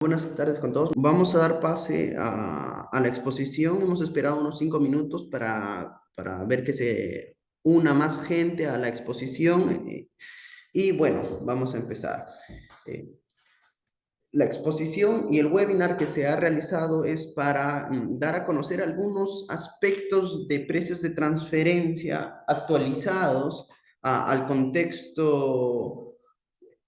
Buenas tardes con todos. Vamos a dar pase a la exposición. Hemos esperado unos 5 minutos para ver que se una más gente a la exposición. Y bueno, vamos a empezar. Eh, la exposición y el webinar que se ha realizado es para dar a conocer algunos aspectos de precios de transferencia actualizados al contexto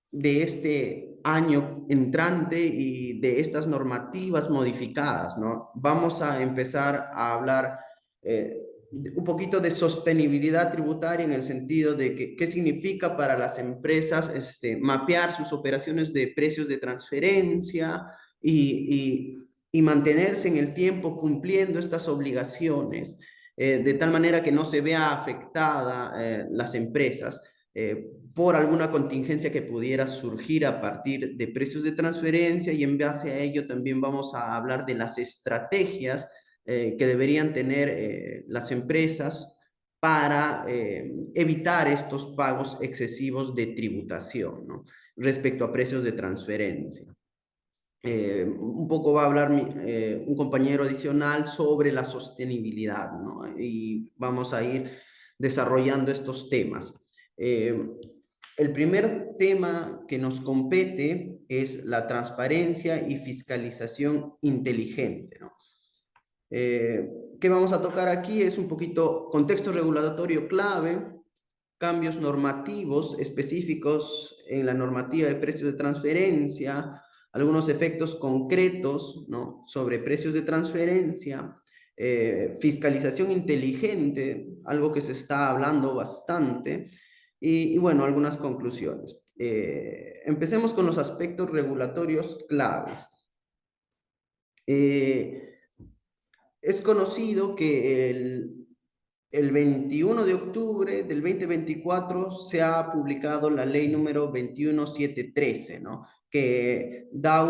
de este año entrante y de estas normativas modificadas, ¿no? Vamos a empezar a hablar un poquito de sostenibilidad tributaria en el sentido de que, qué significa para las empresas mapear sus operaciones de precios de transferencia y mantenerse en el tiempo cumpliendo estas obligaciones, de tal manera que no se vea afectada las empresas por alguna contingencia que pudiera surgir a partir de precios de transferencia, y en base a ello también vamos a hablar de las estrategias que deberían tener las empresas para evitar estos pagos excesivos de tributación, ¿no? Respecto a precios de transferencia. Un poco va a hablar un compañero adicional sobre la sostenibilidad, ¿no? Y vamos a ir desarrollando estos temas. El primer tema que nos compete es la transparencia y fiscalización inteligente, ¿no? ¿Qué vamos a tocar aquí? Es un poquito contexto regulatorio clave, cambios normativos específicos en la normativa de precios de transferencia, algunos efectos concretos, ¿no?, sobre precios de transferencia, fiscalización inteligente, algo que se está hablando bastante, y bueno, algunas conclusiones. Empecemos con los aspectos regulatorios claves. Es conocido que el 21 de octubre del 2024 se ha publicado la ley número 21713, ¿no? Que da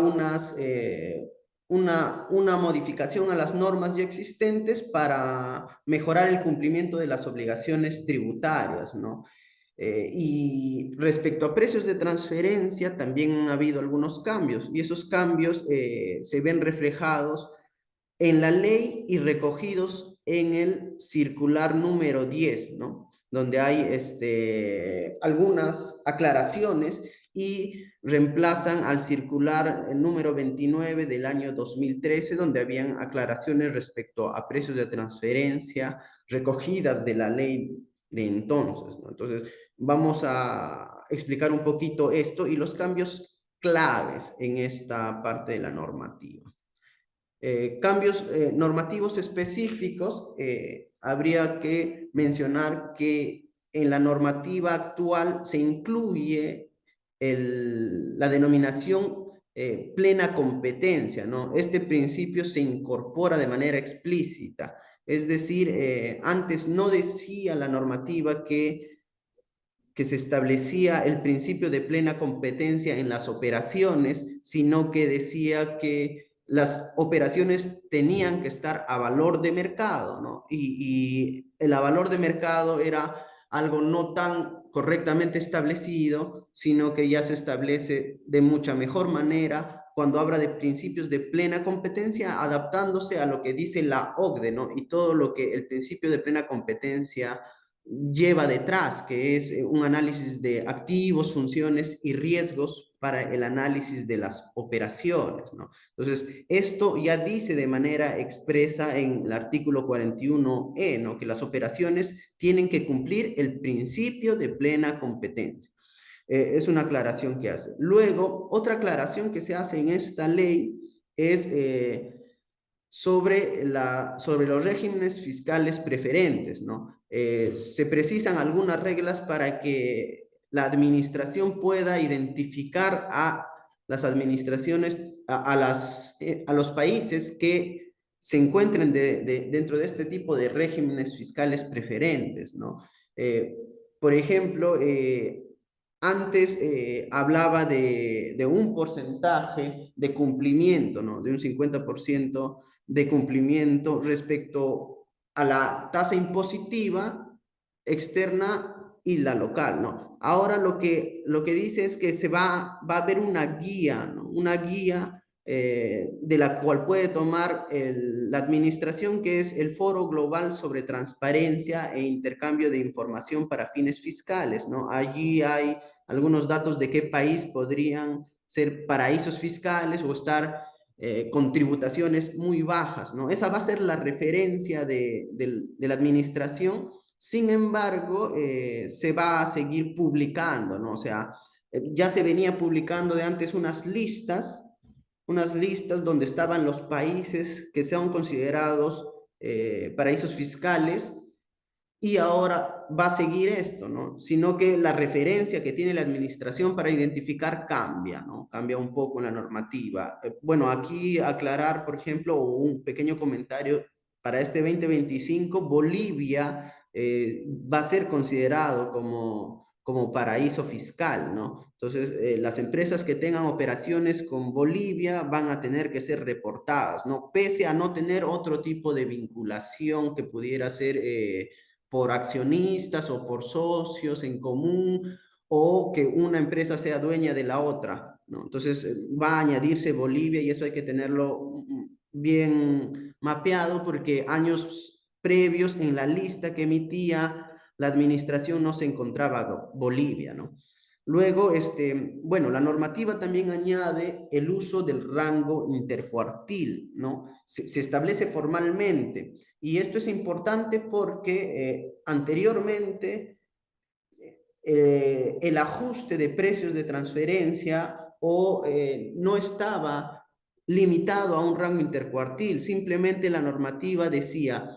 una modificación a las normas ya existentes para mejorar el cumplimiento de las obligaciones tributarias, ¿no? Y respecto a precios de transferencia, también ha habido algunos cambios, y esos cambios se ven reflejados en la ley y recogidos en el circular número 10, ¿no? Donde hay algunas aclaraciones y reemplazan al circular número 29 del año 2013, donde habían aclaraciones respecto a precios de transferencia recogidas de la ley de entonces, ¿no? Entonces, vamos a explicar un poquito esto y los cambios claves en esta parte de la normativa. Cambios normativos específicos, habría que mencionar que en la normativa actual se incluye la denominación plena competencia, ¿no? Este principio se incorpora de manera explícita, es decir, antes no decía la normativa que se establecía el principio de plena competencia en las operaciones, sino que decía que las operaciones tenían que estar a valor de mercado, ¿no? Y el valor de mercado era algo no tan correctamente establecido, sino que ya se establece de mucha mejor manera cuando habla de principios de plena competencia, adaptándose a lo que dice la OCDE, ¿no? Y todo lo que el principio de plena competencia lleva detrás, que es un análisis de activos, funciones y riesgos para el análisis de las operaciones, ¿no? Entonces, esto ya dice de manera expresa en el artículo 41E, ¿no?, que las operaciones tienen que cumplir el principio de plena competencia. Es una aclaración que hace. Luego, otra aclaración que se hace en esta ley es sobre los regímenes fiscales preferentes, ¿no? Se precisan algunas reglas para que la administración pueda identificar a las administraciones, a los países que se encuentren dentro de este tipo de regímenes fiscales preferentes, ¿no? Eh, por ejemplo, antes hablaba de un porcentaje de cumplimiento, ¿no?, de un 50% de cumplimiento respecto a la tasa impositiva externa y la local, ¿no? Ahora lo que dice es que va a haber una guía, ¿no?, una guía de la cual puede tomar la administración, que es el Foro Global sobre Transparencia e Intercambio de Información para Fines Fiscales, ¿no? Allí hay algunos datos de qué país podrían ser paraísos fiscales o estar con tributaciones muy bajas, ¿no? Esa va a ser la referencia de la administración. Sin embargo, se va a seguir publicando, ¿no? O sea, ya se venía publicando de antes unas listas donde estaban los países que sean considerados paraísos fiscales, y ahora va a seguir esto, ¿no? Sino que la referencia que tiene la administración para identificar cambia, ¿no? Cambia un poco la normativa. Bueno, aquí aclarar, por ejemplo, un pequeño comentario, para este 2025, Bolivia va a ser considerado como paraíso fiscal, ¿no? Entonces, las empresas que tengan operaciones con Bolivia van a tener que ser reportadas, ¿no? Pese a no tener otro tipo de vinculación que pudiera ser por accionistas o por socios en común, o que una empresa sea dueña de la otra, ¿no? Entonces va a añadirse Bolivia, y eso hay que tenerlo bien mapeado, porque años previos en la lista que emitía la administración no se encontraba Bolivia, ¿no? Luego, bueno, la normativa también añade el uso del rango intercuartil, ¿no? Se establece formalmente, y esto es importante porque anteriormente el ajuste de precios de transferencia no estaba limitado a un rango intercuartil. Simplemente la normativa decía,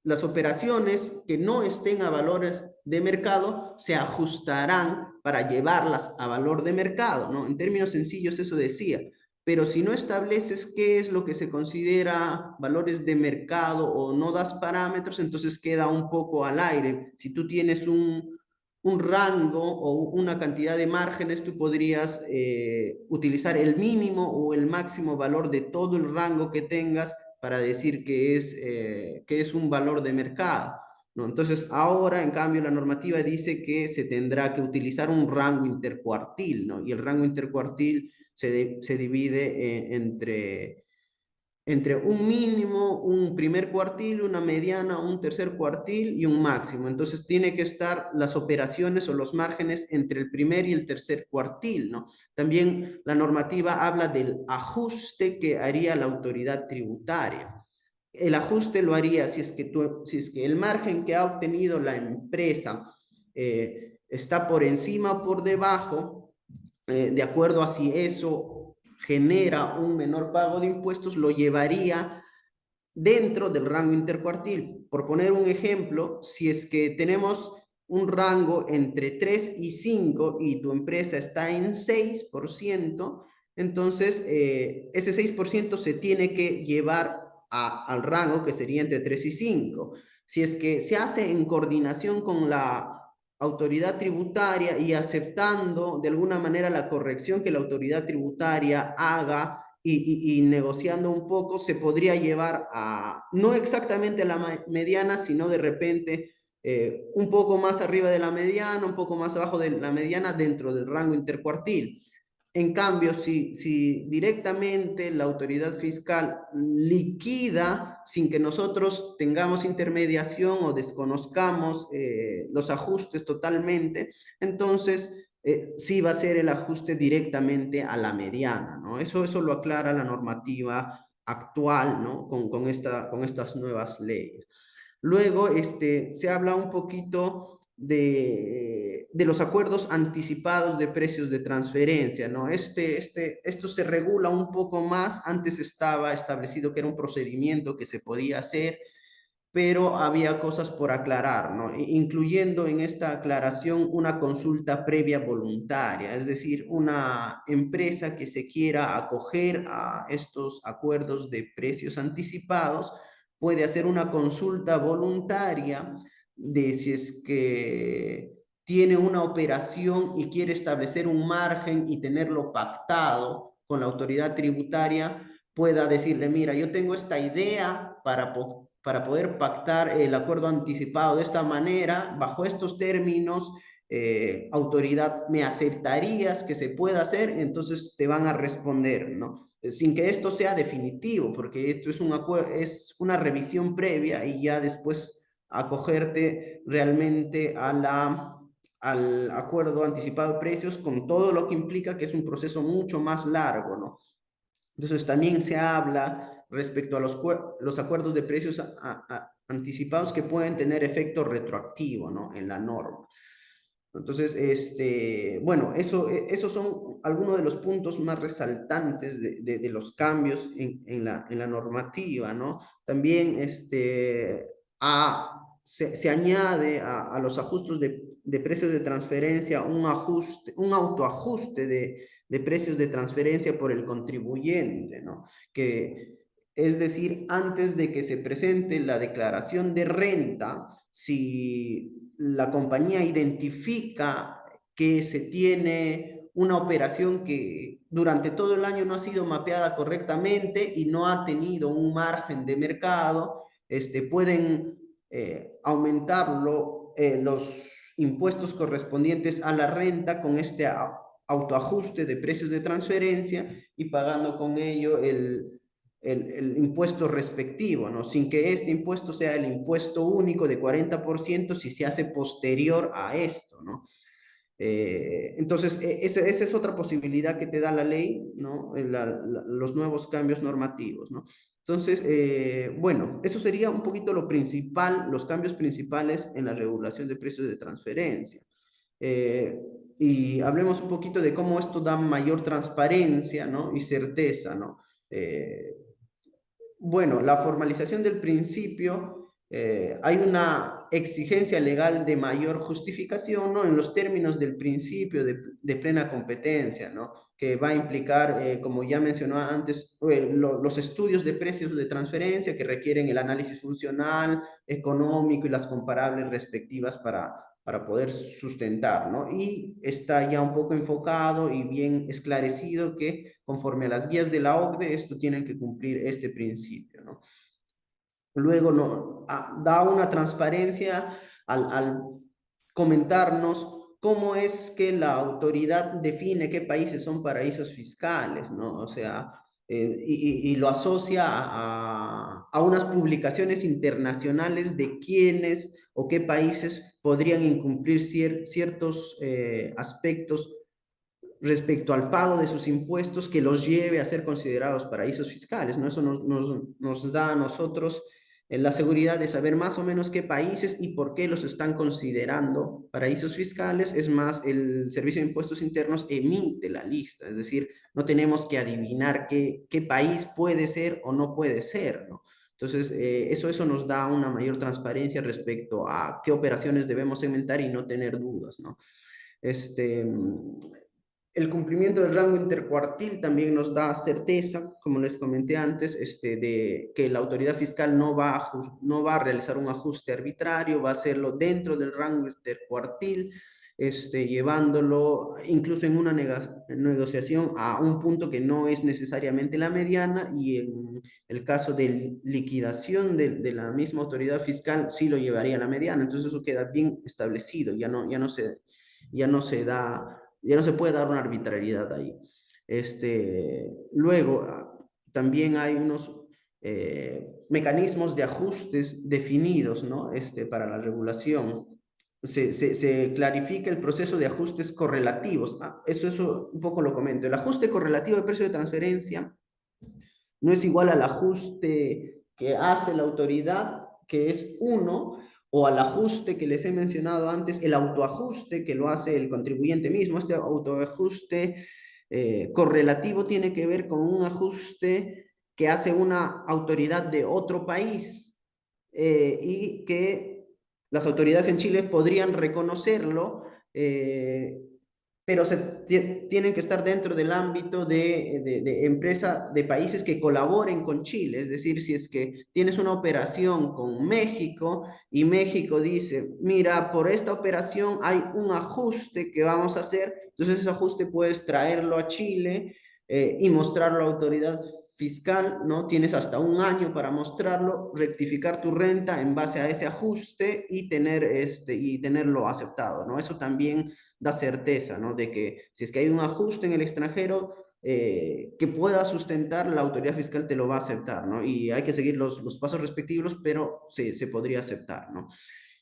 las operaciones que no estén a valores de mercado se ajustarán para llevarlas a valor de mercado, ¿no? En términos sencillos eso decía. Pero si no estableces qué es lo que se considera valores de mercado o no das parámetros, entonces queda un poco al aire. Si tú tienes un rango o una cantidad de márgenes, tú podrías utilizar el mínimo o el máximo valor de todo el rango que tengas para decir que es un valor de mercado, ¿no? Entonces, ahora, en cambio, la normativa dice que se tendrá que utilizar un rango intercuartil, ¿no? Y el rango intercuartil se divide entre un mínimo, un primer cuartil, una mediana, un tercer cuartil y un máximo. Entonces tiene que estar las operaciones o los márgenes entre el primer y el tercer cuartil, ¿no? También la normativa habla del ajuste que haría la autoridad tributaria. El ajuste lo haría si es que el margen que ha obtenido la empresa está por encima o por debajo, de acuerdo a si eso genera un menor pago de impuestos, lo llevaría dentro del rango intercuartil. Por poner un ejemplo, si es que tenemos un rango entre 3 y 5 y tu empresa está en 6%, entonces ese 6% se tiene que llevar al rango que sería entre 3 y 5. Si es que se hace en coordinación con la autoridad tributaria y aceptando de alguna manera la corrección que la autoridad tributaria haga, y negociando un poco, se podría llevar a, no exactamente a la mediana, sino de repente un poco más arriba de la mediana, un poco más abajo de la mediana, dentro del rango intercuartil. En cambio, si directamente la autoridad fiscal liquida sin que nosotros tengamos intermediación o desconozcamos los ajustes totalmente, entonces sí va a ser el ajuste directamente a la mediana, ¿no? Eso lo aclara la normativa actual, ¿no? Con estas nuevas leyes. Luego, se habla un poquito de los acuerdos anticipados de precios de transferencia, ¿no? Esto se regula un poco más. Antes estaba establecido que era un procedimiento que se podía hacer, pero había cosas por aclarar, ¿no? Incluyendo en esta aclaración una consulta previa voluntaria, es decir, una empresa que se quiera acoger a estos acuerdos de precios anticipados puede hacer una consulta voluntaria de si es que tiene una operación y quiere establecer un margen y tenerlo pactado con la autoridad tributaria, pueda decirle, mira, yo tengo esta idea para poder pactar el acuerdo anticipado de esta manera, bajo estos términos, autoridad, ¿me aceptarías que se pueda hacer? Entonces te van a responder, ¿no? sin que esto sea definitivo, porque esto es una revisión previa y ya después acogerte realmente al acuerdo anticipado de precios con todo lo que implica que es un proceso mucho más largo, ¿no? Entonces también se habla respecto a los acuerdos de precios anticipados que pueden tener efecto retroactivo, ¿no? En la norma. Entonces, bueno, esos son algunos de los puntos más resaltantes de los cambios en la normativa, ¿no? También se añade a los ajustes de precios de transferencia un autoajuste de precios de transferencia por el contribuyente, ¿no? Que, es decir, antes de que se presente la declaración de renta, si la compañía identifica que se tiene una operación que durante todo el año no ha sido mapeada correctamente y no ha tenido un margen de mercado, pueden aumentarlo los impuestos correspondientes a la renta con este autoajuste de precios de transferencia y pagando con ello el impuesto respectivo, ¿no? Sin que este impuesto sea el impuesto único de 40% si se hace posterior a esto, ¿no? Entonces, esa es otra posibilidad que te da la ley, ¿no? Los nuevos cambios normativos, ¿no? Entonces, bueno, eso sería un poquito lo principal, los cambios principales en la regulación de precios de transferencia. Eh, y hablemos un poquito de cómo esto da mayor transparencia, ¿no? Y certeza, ¿no? Eh, bueno, la formalización del principio, hay una exigencia legal de mayor justificación, ¿no? En los términos del principio de plena competencia, ¿no? Que va a implicar, como ya mencionó antes, los estudios de precios de transferencia que requieren el análisis funcional, económico y las comparables respectivas para poder sustentar, ¿no? Y está ya un poco enfocado y bien esclarecido que conforme a las guías de la OCDE, esto tienen que cumplir este principio, ¿no? Luego no, da una transparencia al comentarnos cómo es que la autoridad define qué países son paraísos fiscales, ¿no? O sea, y lo asocia a unas publicaciones internacionales de quiénes o qué países podrían incumplir ciertos aspectos respecto al pago de sus impuestos que los lleve a ser considerados paraísos fiscales, ¿no? Eso nos da a nosotros la seguridad de saber más o menos qué países y por qué los están considerando paraísos fiscales. Es más, el Servicio de Impuestos Internos emite la lista, es decir, no tenemos que adivinar qué país puede ser o no puede ser, ¿no? Entonces, eso nos da una mayor transparencia respecto a qué operaciones debemos segmentar y no tener dudas, ¿no? Este, el cumplimiento del rango intercuartil también nos da certeza, como les comenté antes, de que la autoridad fiscal no va a realizar un ajuste arbitrario, va a hacerlo dentro del rango intercuartil, llevándolo incluso en una negociación a un punto que no es necesariamente la mediana y en el caso de liquidación de la misma autoridad fiscal sí lo llevaría a la mediana. Entonces eso queda bien establecido, ya no se da, ya no se puede dar una arbitrariedad ahí. Luego, también hay unos mecanismos de ajustes definidos, ¿no? Para la regulación. Se clarifica el proceso de ajustes correlativos. Eso un poco lo comento. El ajuste correlativo de precio de transferencia no es igual al ajuste que hace la autoridad, que es uno, o al ajuste que les he mencionado antes, el autoajuste que lo hace el contribuyente mismo. Este autoajuste correlativo tiene que ver con un ajuste que hace una autoridad de otro país y que las autoridades en Chile podrían reconocerlo, pero tienen que estar dentro del ámbito de empresa de países que colaboren con Chile. Es decir, si es que tienes una operación con México y México dice, mira, por esta operación hay un ajuste que vamos a hacer, entonces ese ajuste puedes traerlo a Chile y mostrarlo a la autoridad fiscal, ¿no? Tienes hasta un año para mostrarlo, rectificar tu renta en base a ese ajuste y y tenerlo aceptado, ¿no? Eso también da certeza, ¿no? De que si es que hay un ajuste en el extranjero, que pueda sustentar, la autoridad fiscal te lo va a aceptar, ¿no? Y hay que seguir los pasos respectivos, pero se podría aceptar, ¿no?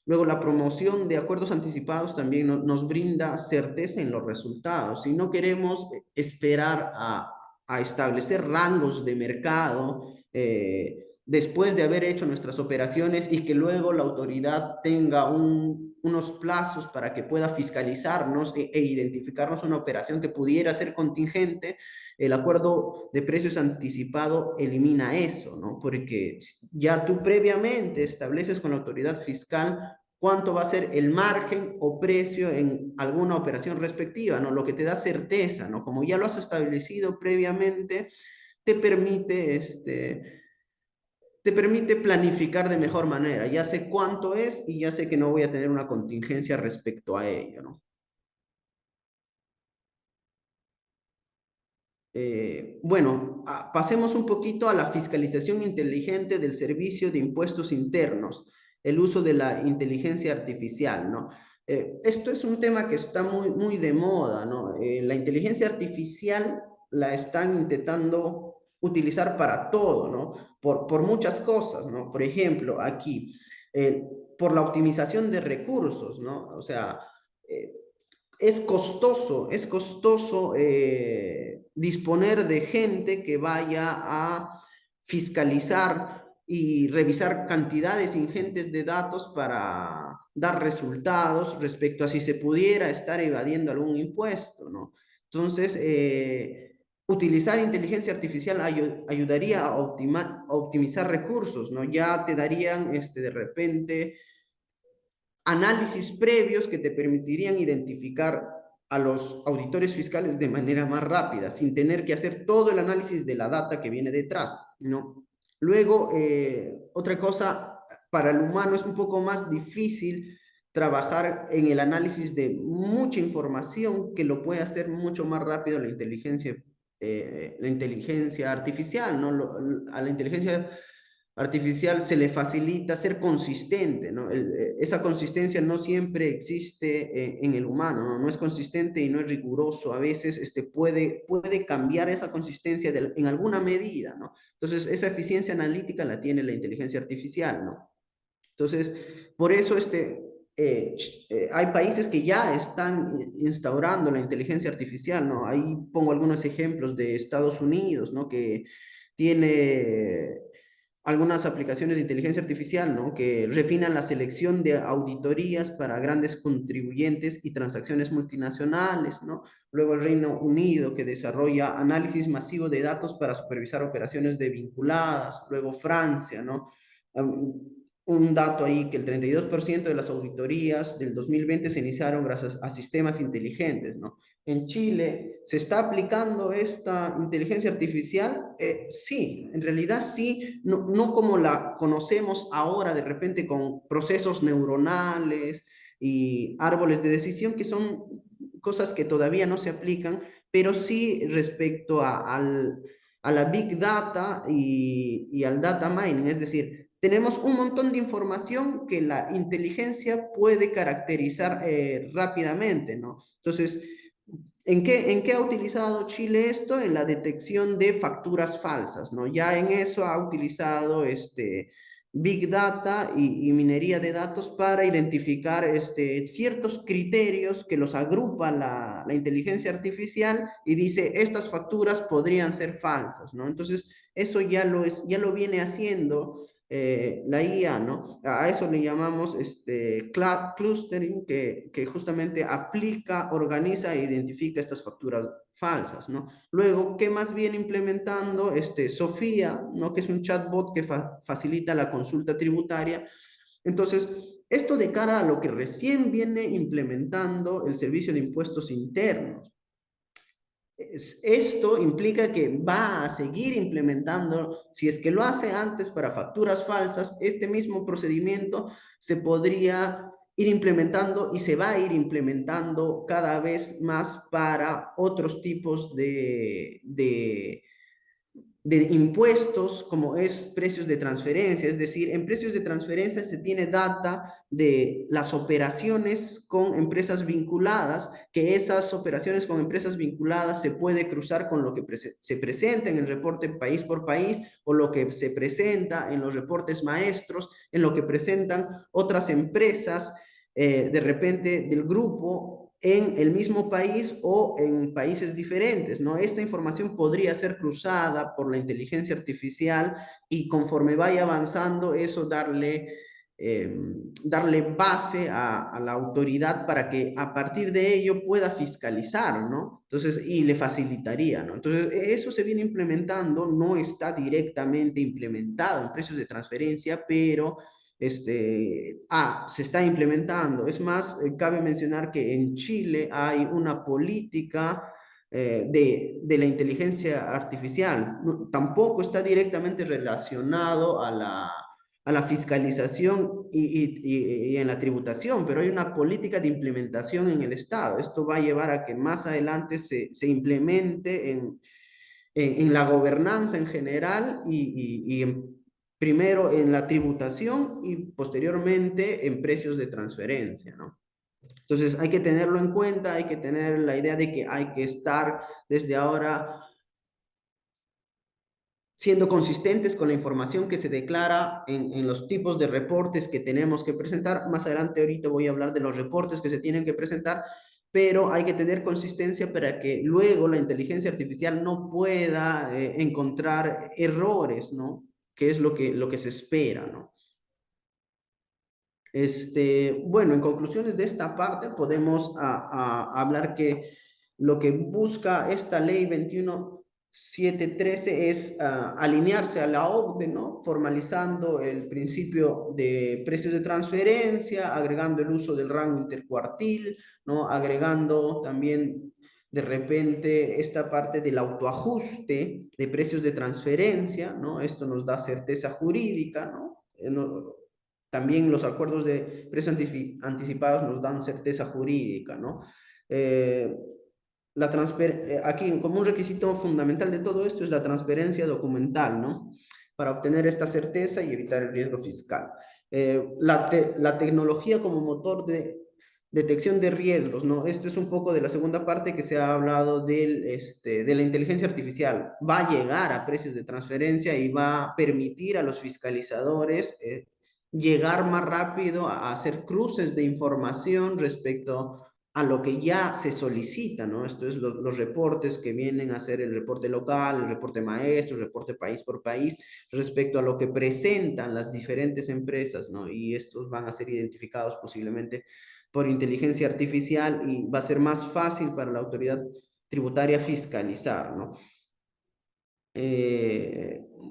Luego, la promoción de acuerdos anticipados también nos brinda certeza en los resultados. Si no queremos esperar a establecer rangos de mercado después de haber hecho nuestras operaciones y que luego la autoridad tenga unos plazos para que pueda fiscalizarnos e identificarnos una operación que pudiera ser contingente, el acuerdo de precios anticipado elimina eso, ¿no? Porque ya tú previamente estableces con la autoridad fiscal cuánto va a ser el margen o precio en alguna operación respectiva, ¿no? Lo que te da certeza, ¿no? Como ya lo has establecido previamente, te permite, te permite planificar de mejor manera. Ya sé cuánto es y ya sé que no voy a tener una contingencia respecto a ello, ¿no? Bueno, pasemos un poquito a la fiscalización inteligente del servicio de impuestos internos, el uso de la inteligencia artificial, ¿no? Esto es un tema que está muy de moda, ¿no? La inteligencia artificial la están intentando utilizar para todo, ¿no? Por muchas cosas, ¿no? Por ejemplo, aquí, eh, por la optimización de recursos, ¿no? O sea, eh, es costoso disponer de gente que vaya a fiscalizar y revisar cantidades ingentes de datos para dar resultados respecto a si se pudiera estar evadiendo algún impuesto, ¿no? Entonces, utilizar inteligencia artificial ayudaría a optimizar recursos, ¿no? Ya te darían de repente análisis previos que te permitirían identificar a los auditores fiscales de manera más rápida, sin tener que hacer todo el análisis de la data que viene detrás, ¿no? Luego, otra cosa, para el humano es un poco más difícil trabajar en el análisis de mucha información que lo puede hacer mucho más rápido la inteligencia artificial, ¿no? A la inteligencia artificial se le facilita ser consistente, ¿no? Esa consistencia no siempre existe en el humano, ¿no? No es consistente y no es riguroso. A veces puede cambiar esa consistencia en alguna medida, ¿no? Entonces, esa eficiencia analítica la tiene la inteligencia artificial, ¿no? Entonces, por eso hay países que ya están instaurando la inteligencia artificial, ¿no? Ahí pongo algunos ejemplos de Estados Unidos, ¿no? Que tiene algunas aplicaciones de inteligencia artificial, ¿no? Que refinan la selección de auditorías para grandes contribuyentes y transacciones multinacionales, ¿no? Luego el Reino Unido, que desarrolla análisis masivo de datos para supervisar operaciones de vinculadas. Luego Francia, ¿no? Un dato ahí que el 32% de las auditorías del 2020 se iniciaron gracias a sistemas inteligentes, ¿no? En Chile, ¿se está aplicando esta inteligencia artificial? Sí, en realidad sí, no como la conocemos ahora de repente con procesos neuronales y árboles de decisión, que son cosas que todavía no se aplican, pero sí respecto a la Big Data y al data mining, es decir, tenemos un montón de información que la inteligencia puede caracterizar rápidamente, ¿no? Entonces, ¿en qué ha utilizado Chile esto? En la detección de facturas falsas, ¿no? Ya en eso ha utilizado Big Data y minería de datos para identificar ciertos criterios que los agrupa la inteligencia artificial y dice, estas facturas podrían ser falsas, ¿no? Entonces, eso ya lo viene haciendo la IA, ¿no? A eso le llamamos clustering, que justamente aplica, organiza e identifica estas facturas falsas, ¿no? Luego, ¿qué más viene implementando? Sofía, ¿no? Que es un chatbot que facilita la consulta tributaria. Entonces, esto de cara a lo que recién viene implementando el servicio de impuestos internos. Esto implica que va a seguir implementando, si es que lo hace antes para facturas falsas, este mismo procedimiento se podría ir implementando y se va a ir implementando cada vez más para otros tipos de impuestos, como es precios de transferencia. Es decir, en precios de transferencia se tiene data de las operaciones con empresas vinculadas, que esas operaciones con empresas vinculadas se puede cruzar con lo que se presenta en el reporte país por país, o lo que se presenta en los reportes maestros, en lo que presentan otras empresas de repente del grupo en el mismo país o en países diferentes, ¿no? Esta información podría ser cruzada por la inteligencia artificial y conforme vaya avanzando eso eh, darle base a la autoridad para que a partir de ello pueda fiscalizar, ¿no? Entonces, y le facilitaría, ¿no? Entonces, eso se viene implementando, no está directamente implementado en precios de transferencia, pero se está implementando. Es más, cabe mencionar que en Chile hay una política de la inteligencia artificial. Tampoco está directamente relacionado a la fiscalización y en la tributación, pero hay una política de implementación en el Estado. Esto va a llevar a que más adelante se implemente en la gobernanza en general primero en la tributación y posteriormente en precios de transferencia, ¿no? Entonces hay que tenerlo en cuenta, hay que tener la idea de que hay que estar desde ahora siendo consistentes con la información que se declara en los tipos de reportes que tenemos que presentar. Más adelante, ahorita voy a hablar de los reportes que se tienen que presentar, pero hay que tener consistencia para que luego la inteligencia artificial no pueda encontrar errores, ¿no? Que es lo que se espera, ¿no? Bueno, en conclusiones de esta parte podemos hablar que lo que busca esta ley 21713 es alinearse a la OCDE, ¿no? Formalizando el principio de precios de transferencia, agregando el uso del rango intercuartil, ¿no? Agregando también de repente esta parte del autoajuste de precios de transferencia, ¿no? Esto nos da certeza jurídica, ¿no? También los acuerdos de precios anticipados nos dan certeza jurídica, ¿no? Eh, aquí, como un requisito fundamental de todo esto, es la transparencia documental, ¿no? Para obtener esta certeza y evitar el riesgo fiscal. La tecnología como motor de detección de riesgos, ¿no? Esto es un poco de la segunda parte que se ha hablado de la inteligencia artificial. Va a llegar a precios de transferencia y va a permitir a los fiscalizadores llegar más rápido a hacer cruces de información respecto a lo que ya se solicita, ¿no? Esto es los reportes que vienen a hacer el reporte local, el reporte maestro, el reporte país por país, respecto a lo que presentan las diferentes empresas, ¿no? Y estos van a ser identificados posiblemente por inteligencia artificial y va a ser más fácil para la autoridad tributaria fiscalizar, ¿no?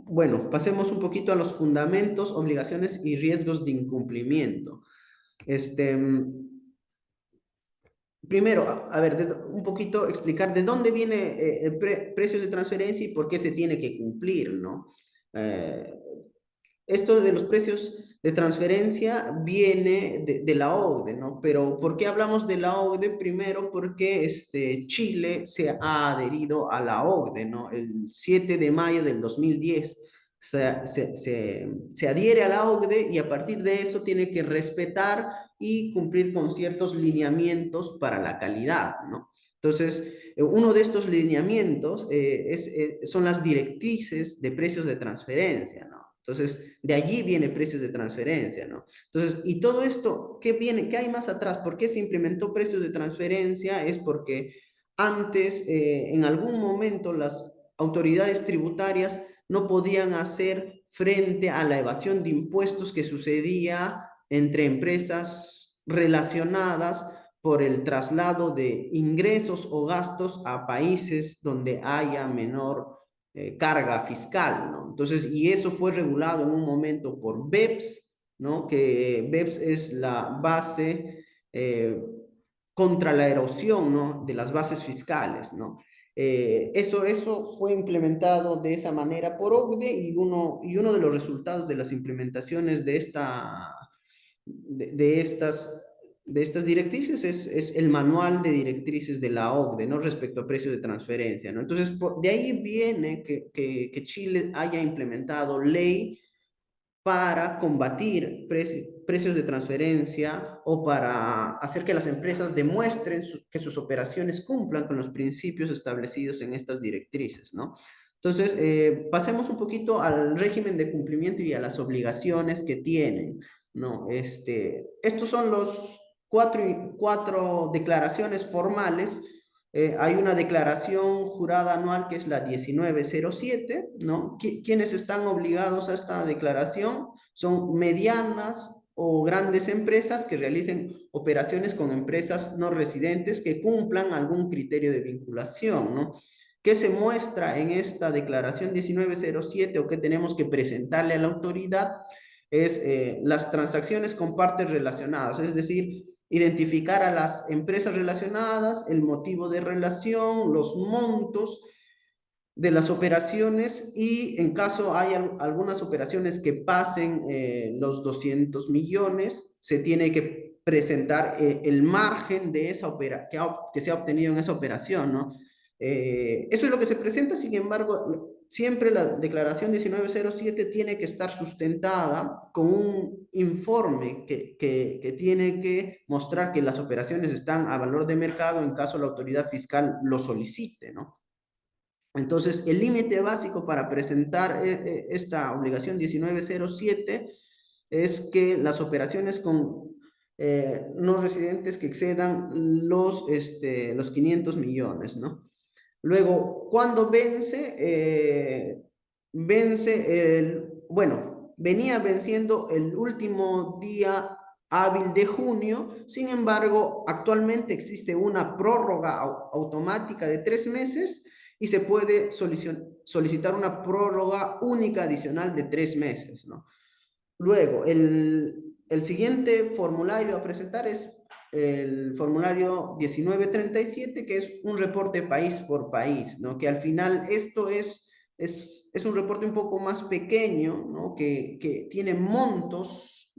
Bueno, pasemos un poquito a los fundamentos, obligaciones y riesgos de incumplimiento. Este, Primero, a ver, un poquito explicar de dónde viene el precio de transferencia y por qué se tiene que cumplir, ¿no? Eh, Esto de los precios de transferencia viene de la OCDE, ¿no? Pero ¿por qué hablamos de la OCDE? Primero porque Chile se ha adherido a la OCDE, ¿no? El 7 de mayo del 2010 se adhiere a la OCDE y a partir de eso tiene que respetar y cumplir con ciertos lineamientos para la calidad, ¿no? Entonces, uno de estos lineamientos son las directrices de precios de transferencia, ¿no? Entonces, de allí viene precios de transferencia, ¿no? Entonces, y todo esto, ¿qué viene? ¿Qué hay más atrás? ¿Por qué se implementó precios de transferencia? Es porque antes, en algún momento, las autoridades tributarias no podían hacer frente a la evasión de impuestos que sucedía entre empresas relacionadas por el traslado de ingresos o gastos a países donde haya menor carga fiscal, ¿no? Entonces, y eso fue regulado en un momento por BEPS, ¿no? Que BEPS es la base contra la erosión, ¿no? De las bases fiscales, ¿no? Eso fue implementado de esa manera por OCDE y uno de los resultados de las implementaciones de estas de estas directrices es el manual de directrices de la OCDE, ¿no? Respecto a precios de transferencia, ¿no? Entonces, de ahí viene que Chile haya implementado ley para combatir precios de transferencia o para hacer que las empresas demuestren que sus operaciones cumplan con los principios establecidos en estas directrices, ¿no? Entonces, pasemos un poquito al régimen de cumplimiento y a las obligaciones que tienen, ¿no? Estos son los cuatro declaraciones formales. Hay una declaración jurada anual que es la 1907, ¿no? Quienes están obligados a esta declaración son medianas o grandes empresas que realicen operaciones con empresas no residentes que cumplan algún criterio de vinculación, ¿no? ¿Qué se muestra en esta declaración 1907 o qué tenemos que presentarle a la autoridad? Es las transacciones con partes relacionadas, es decir, identificar a las empresas relacionadas, el motivo de relación, los montos de las operaciones y en caso hay algunas operaciones que pasen los 200 millones, se tiene que presentar el margen de esa que se ha obtenido en esa operación, ¿no? Eso es lo que se presenta, sin embargo, siempre la declaración 1907 tiene que estar sustentada con un informe que tiene que mostrar que las operaciones están a valor de mercado en caso la autoridad fiscal lo solicite, ¿no? Entonces, el límite básico para presentar esta obligación 1907 es que las operaciones con no residentes que excedan los 500 millones, ¿no? Luego, ¿cuándo vence? Bueno, venía venciendo el último día hábil de junio, sin embargo, actualmente existe una prórroga automática de 3 meses y se puede solicitar una prórroga única adicional de 3 meses, ¿no? Luego, el siguiente formulario a presentar es el formulario 1937, que es un reporte país por país, ¿no? Que al final esto es un reporte un poco más pequeño, ¿no? Que tiene montos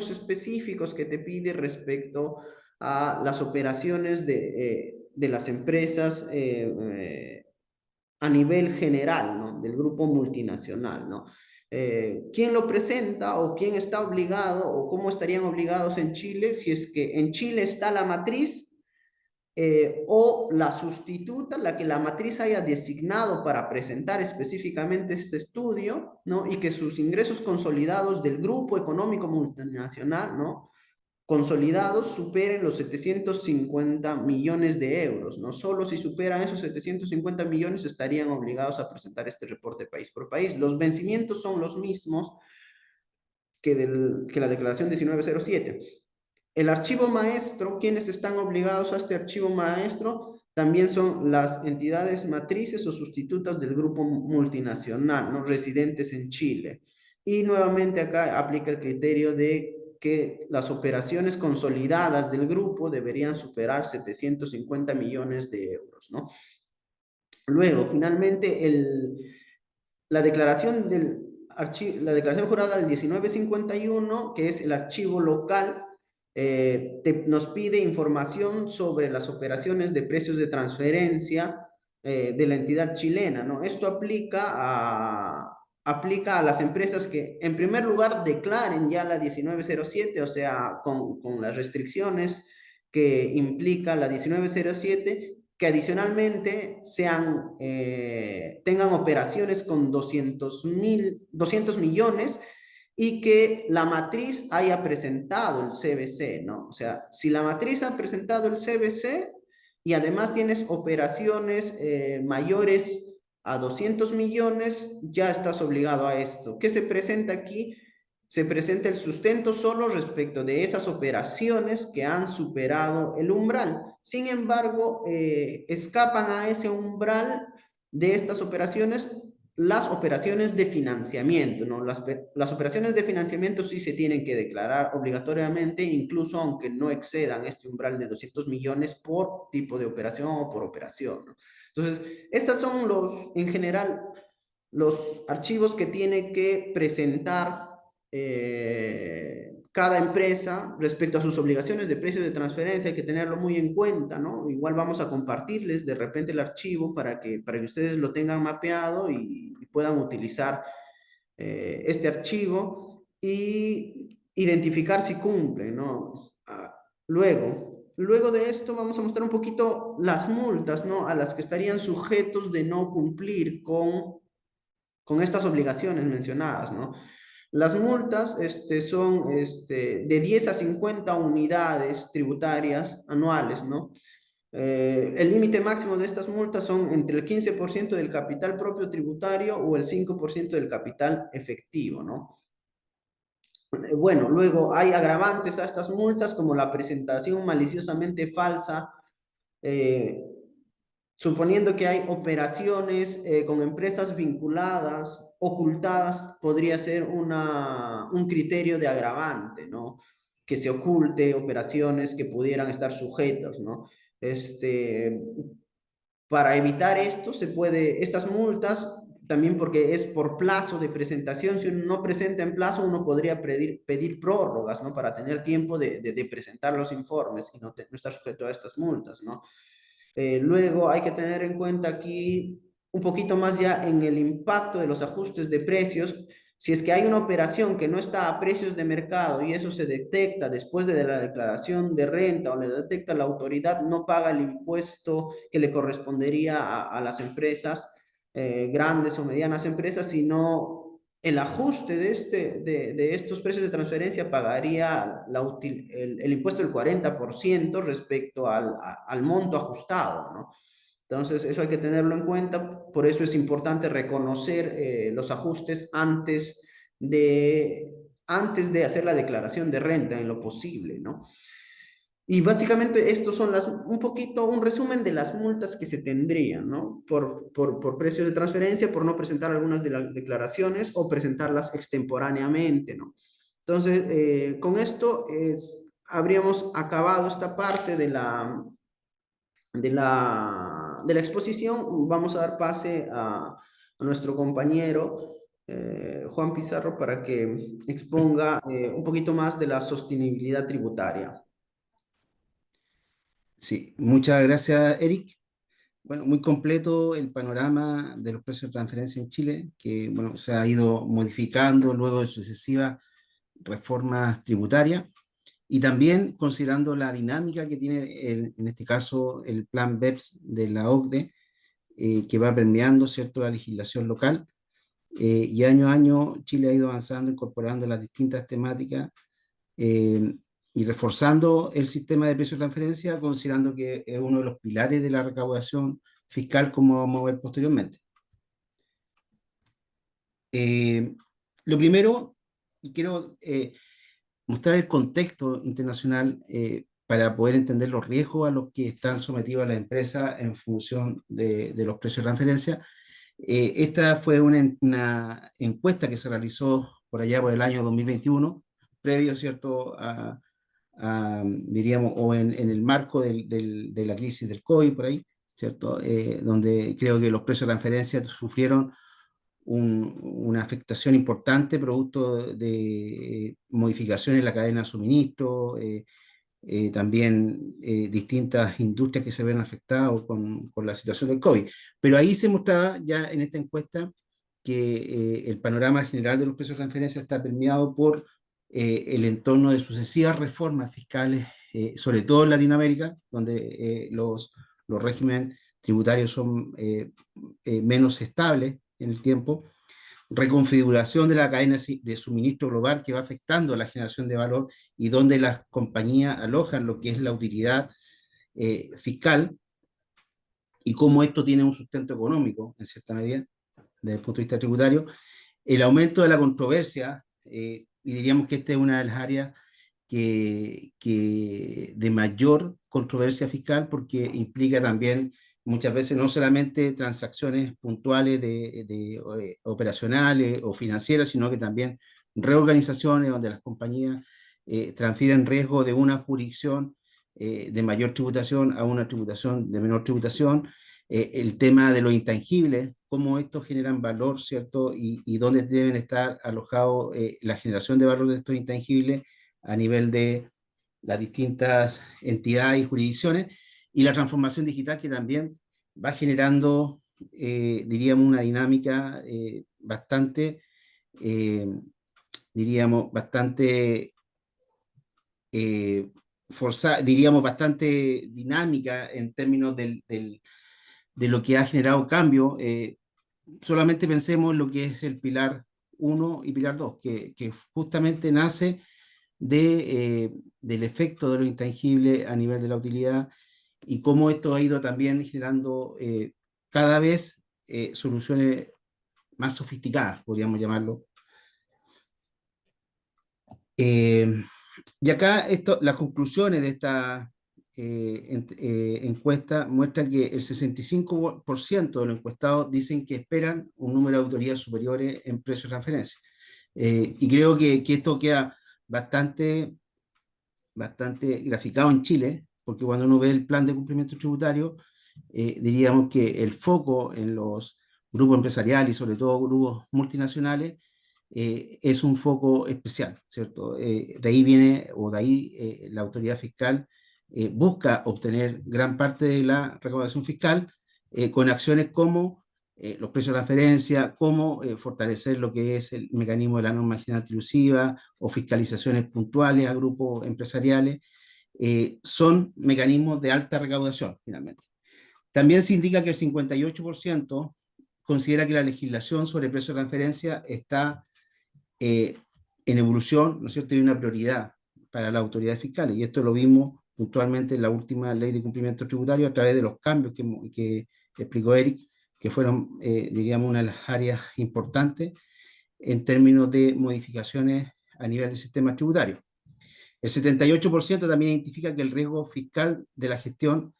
específicos que te pide respecto a las operaciones de las empresas a nivel general, ¿no? Del grupo multinacional, ¿no? ¿Quién lo presenta o quién está obligado o cómo estarían obligados en Chile si es que en Chile está la matriz o la sustituta, la que la matriz haya designado para presentar específicamente este estudio, ¿no? Y que sus ingresos consolidados del grupo económico multinacional, ¿no? Consolidados superen los 750 millones de euros, ¿no? Solo si superan esos 750 millones estarían obligados a presentar este reporte país por país. Los vencimientos son los mismos que la declaración 1907. El archivo maestro, quienes están obligados a este archivo maestro, también son las entidades matrices o sustitutas del grupo multinacional, ¿no? Residentes en Chile. Y nuevamente acá aplica el criterio de que las operaciones consolidadas del grupo deberían superar 750 millones de euros, ¿no? Luego, finalmente, la declaración la declaración jurada del 1951, que es el archivo local, nos pide información sobre las operaciones de precios de transferencia de la entidad chilena, ¿no? Esto aplica a las empresas que, en primer lugar, declaren ya la 1907, o sea, con las restricciones que implica la 1907, que adicionalmente tengan operaciones con 200 millones y que la matriz haya presentado el CBC, ¿no? O sea, si la matriz ha presentado el CBC y además tienes operaciones mayores a 200 millones, ya estás obligado a esto. ¿Qué se presenta aquí? Se presenta el sustento solo respecto de esas operaciones que han superado el umbral. Sin embargo, escapan a ese umbral de estas operaciones las operaciones de financiamiento, ¿no? Las operaciones de financiamiento sí se tienen que declarar obligatoriamente, incluso aunque no excedan este umbral de 200 millones por tipo de operación o por operación, ¿no? Entonces, estas son en general, los archivos que tiene que presentar cada empresa respecto a sus obligaciones de precios de transferencia, hay que tenerlo muy en cuenta, ¿no? Igual vamos a compartirles de repente el archivo para que ustedes lo tengan mapeado y puedan utilizar este archivo y identificar si cumple, ¿no? Luego de esto vamos a mostrar un poquito las multas, ¿no? A las que estarían sujetos de no cumplir con estas obligaciones mencionadas, ¿no? Las multas son de 10 a 50 unidades tributarias anuales, ¿no? El límite máximo de estas multas son entre el 15% del capital propio tributario o el 5% del capital efectivo, ¿no? Bueno, luego hay agravantes a estas multas como la presentación maliciosamente falsa, eh, suponiendo que hay operaciones con empresas vinculadas, ocultadas, podría ser un criterio de agravante, ¿no? Que se oculte operaciones que pudieran estar sujetas, ¿no? Este, para evitar esto, estas multas, también porque es por plazo de presentación, si uno no presenta en plazo, uno podría pedir prórrogas, ¿no? Para tener tiempo de presentar los informes y no estar sujeto a estas multas, ¿no? Luego hay que tener en cuenta aquí un poquito más ya en el impacto de los ajustes de precios. Si es que hay una operación que no está a precios de mercado y eso se detecta después de la declaración de renta o le detecta la autoridad, no paga el impuesto que le correspondería a las empresas, grandes o medianas empresas, sino el ajuste de estos precios de transferencia pagaría el impuesto del 40% respecto al monto ajustado, ¿no? Entonces, eso hay que tenerlo en cuenta, por eso es importante reconocer los ajustes antes de hacer la declaración de renta en lo posible, ¿no? Y básicamente estos son un poquito, un resumen de las multas que se tendrían, ¿no? Por precios de transferencia, por no presentar algunas de las declaraciones o presentarlas extemporáneamente, ¿no? Entonces, con esto habríamos acabado esta parte de la exposición. Vamos a dar pase a nuestro compañero Juan Pizarro para que exponga un poquito más de la sostenibilidad tributaria. Sí, muchas gracias, Eric. Bueno, muy completo el panorama de los precios de transferencia en Chile, que bueno, se ha ido modificando luego de sucesivas reformas tributarias y también considerando la dinámica que tiene, en este caso, el plan BEPS de la OCDE, que va permeando, ¿cierto?, la legislación local. Y año a año Chile ha ido avanzando, incorporando las distintas temáticas eh, y reforzando el sistema de precios de transferencia, considerando que es uno de los pilares de la recaudación fiscal, como vamos a ver posteriormente. Eh, lo primero, y quiero mostrar el contexto internacional para poder entender los riesgos a los que están sometidos las empresas en función de los precios de transferencia. Esta fue una encuesta que se realizó por allá por el año 2021, previo, ¿cierto?, diríamos, o en el marco de la crisis del COVID, por ahí, ¿cierto?, donde creo que los precios de transferencia sufrieron una afectación importante producto de modificaciones en la cadena de suministro, también distintas industrias que se ven afectadas con la situación del COVID. Pero ahí se mostraba ya en esta encuesta que el panorama general de los precios de transferencia está permeado por el entorno de sucesivas reformas fiscales, sobre todo en Latinoamérica, donde los regímenes tributarios son menos estables en el tiempo, reconfiguración de la cadena de suministro global que va afectando a la generación de valor y donde las compañías alojan lo que es la utilidad fiscal y cómo esto tiene un sustento económico, en cierta medida, desde el punto de vista tributario, el aumento de la controversia, y diríamos que esta es una de las áreas que de mayor controversia fiscal porque implica también muchas veces no solamente transacciones puntuales operacionales o financieras, sino que también reorganizaciones donde las compañías transfieren riesgo de una jurisdicción de mayor tributación a una tributación de menor tributación, el tema de los intangibles, cómo estos generan valor, ¿cierto? Y dónde deben estar alojados la generación de valor de estos intangibles a nivel de las distintas entidades y jurisdicciones, y la transformación digital que también va generando, diríamos, una dinámica bastante, eh, diríamos, bastante diríamos, bastante dinámica en términos de lo que ha generado cambio. Solamente pensemos en lo que es el pilar uno y pilar 2 que justamente nace del efecto de lo intangible a nivel de la utilidad y cómo esto ha ido también generando cada vez soluciones más sofisticadas, podríamos llamarlo. Eh, y acá las conclusiones de esta encuesta muestran que el 65% de los encuestados dicen que esperan un número de autoridades superiores en precio de transferencia. Y creo que esto queda bastante graficado en Chile, porque cuando uno ve el plan de cumplimiento tributario, diríamos que el foco en los grupos empresariales y sobre todo grupos multinacionales es un foco especial, ¿cierto? De ahí viene, o de ahí la autoridad fiscal busca obtener gran parte de la recaudación fiscal con acciones como los precios de referencia, como fortalecer lo que es el mecanismo de la norma general intrusiva o fiscalizaciones puntuales a grupos empresariales, son mecanismos de alta recaudación, finalmente. También se indica que el 58% considera que la legislación sobre precios de transferencia está eh, en evolución, ¿no es cierto?, y una prioridad para las autoridades fiscales. Y esto lo vimos puntualmente en la última ley de cumplimiento tributario a través de los cambios que explicó Eric, que fueron, diríamos, una de las áreas importantes en términos de modificaciones a nivel del sistema tributario. El 78% también identifica que el riesgo fiscal de la gestión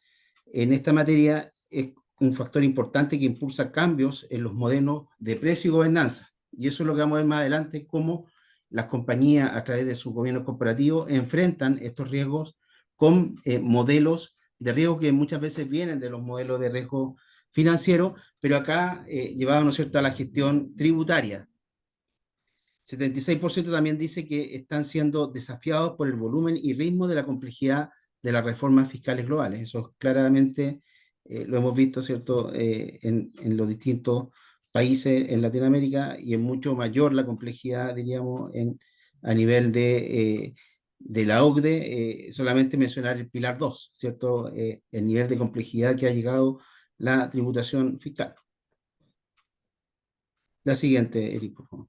en esta materia es un factor importante que impulsa cambios en los modelos de precio y gobernanza. Y eso es lo que vamos a ver más adelante, cómo las compañías a través de sus gobiernos corporativos enfrentan estos riesgos con modelos de riesgo que muchas veces vienen de los modelos de riesgo financiero, pero acá llevado, ¿no es cierto?, a la gestión tributaria. 76% también dice que están siendo desafiados por el volumen y ritmo de la complejidad de las reformas fiscales globales. Eso claramente lo hemos visto, ¿cierto?, en los distintos países en Latinoamérica y es mucho mayor la complejidad, diríamos, a nivel de la OCDE, solamente mencionar el pilar 2, ¿cierto?, el nivel de complejidad que ha llegado la tributación fiscal. La siguiente, Eric, por favor.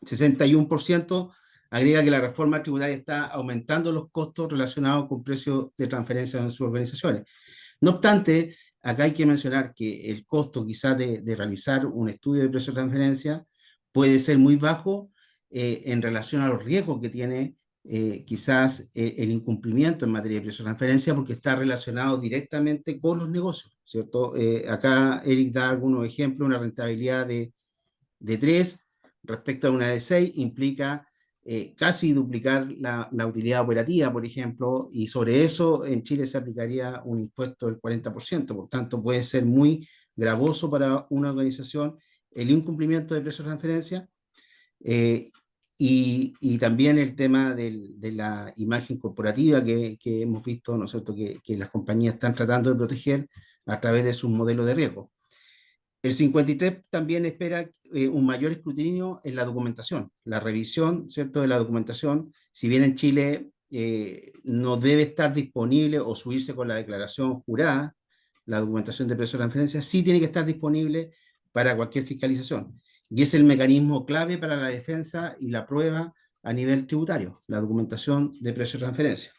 61% agrega que la reforma tributaria está aumentando los costos relacionados con precios de transferencia en sus organizaciones. No obstante, acá hay que mencionar que el costo quizás de realizar un estudio de precios de transferencia puede ser muy bajo en relación a los riesgos que tiene quizás el incumplimiento en materia de precios de transferencia porque está relacionado directamente con los negocios, ¿cierto? Acá Eric da algunos ejemplos, una rentabilidad de 3 respecto a una de 6 implica casi duplicar la utilidad operativa, por ejemplo, y sobre eso en Chile se aplicaría un impuesto del 40%, por tanto puede ser muy gravoso para una organización el incumplimiento de precios de transferencia eh, y también el tema de la imagen corporativa que hemos visto, ¿no es cierto?, que las compañías están tratando de proteger a través de sus modelos de riesgo. El 53 también espera un mayor escrutinio en la documentación, la revisión, ¿cierto?, de la documentación. Si bien en Chile no debe estar disponible o subirse con la declaración jurada, la documentación de precios de transferencia sí tiene que estar disponible para cualquier fiscalización. Y es el mecanismo clave para la defensa y la prueba a nivel tributario, la documentación de precios de transferencia.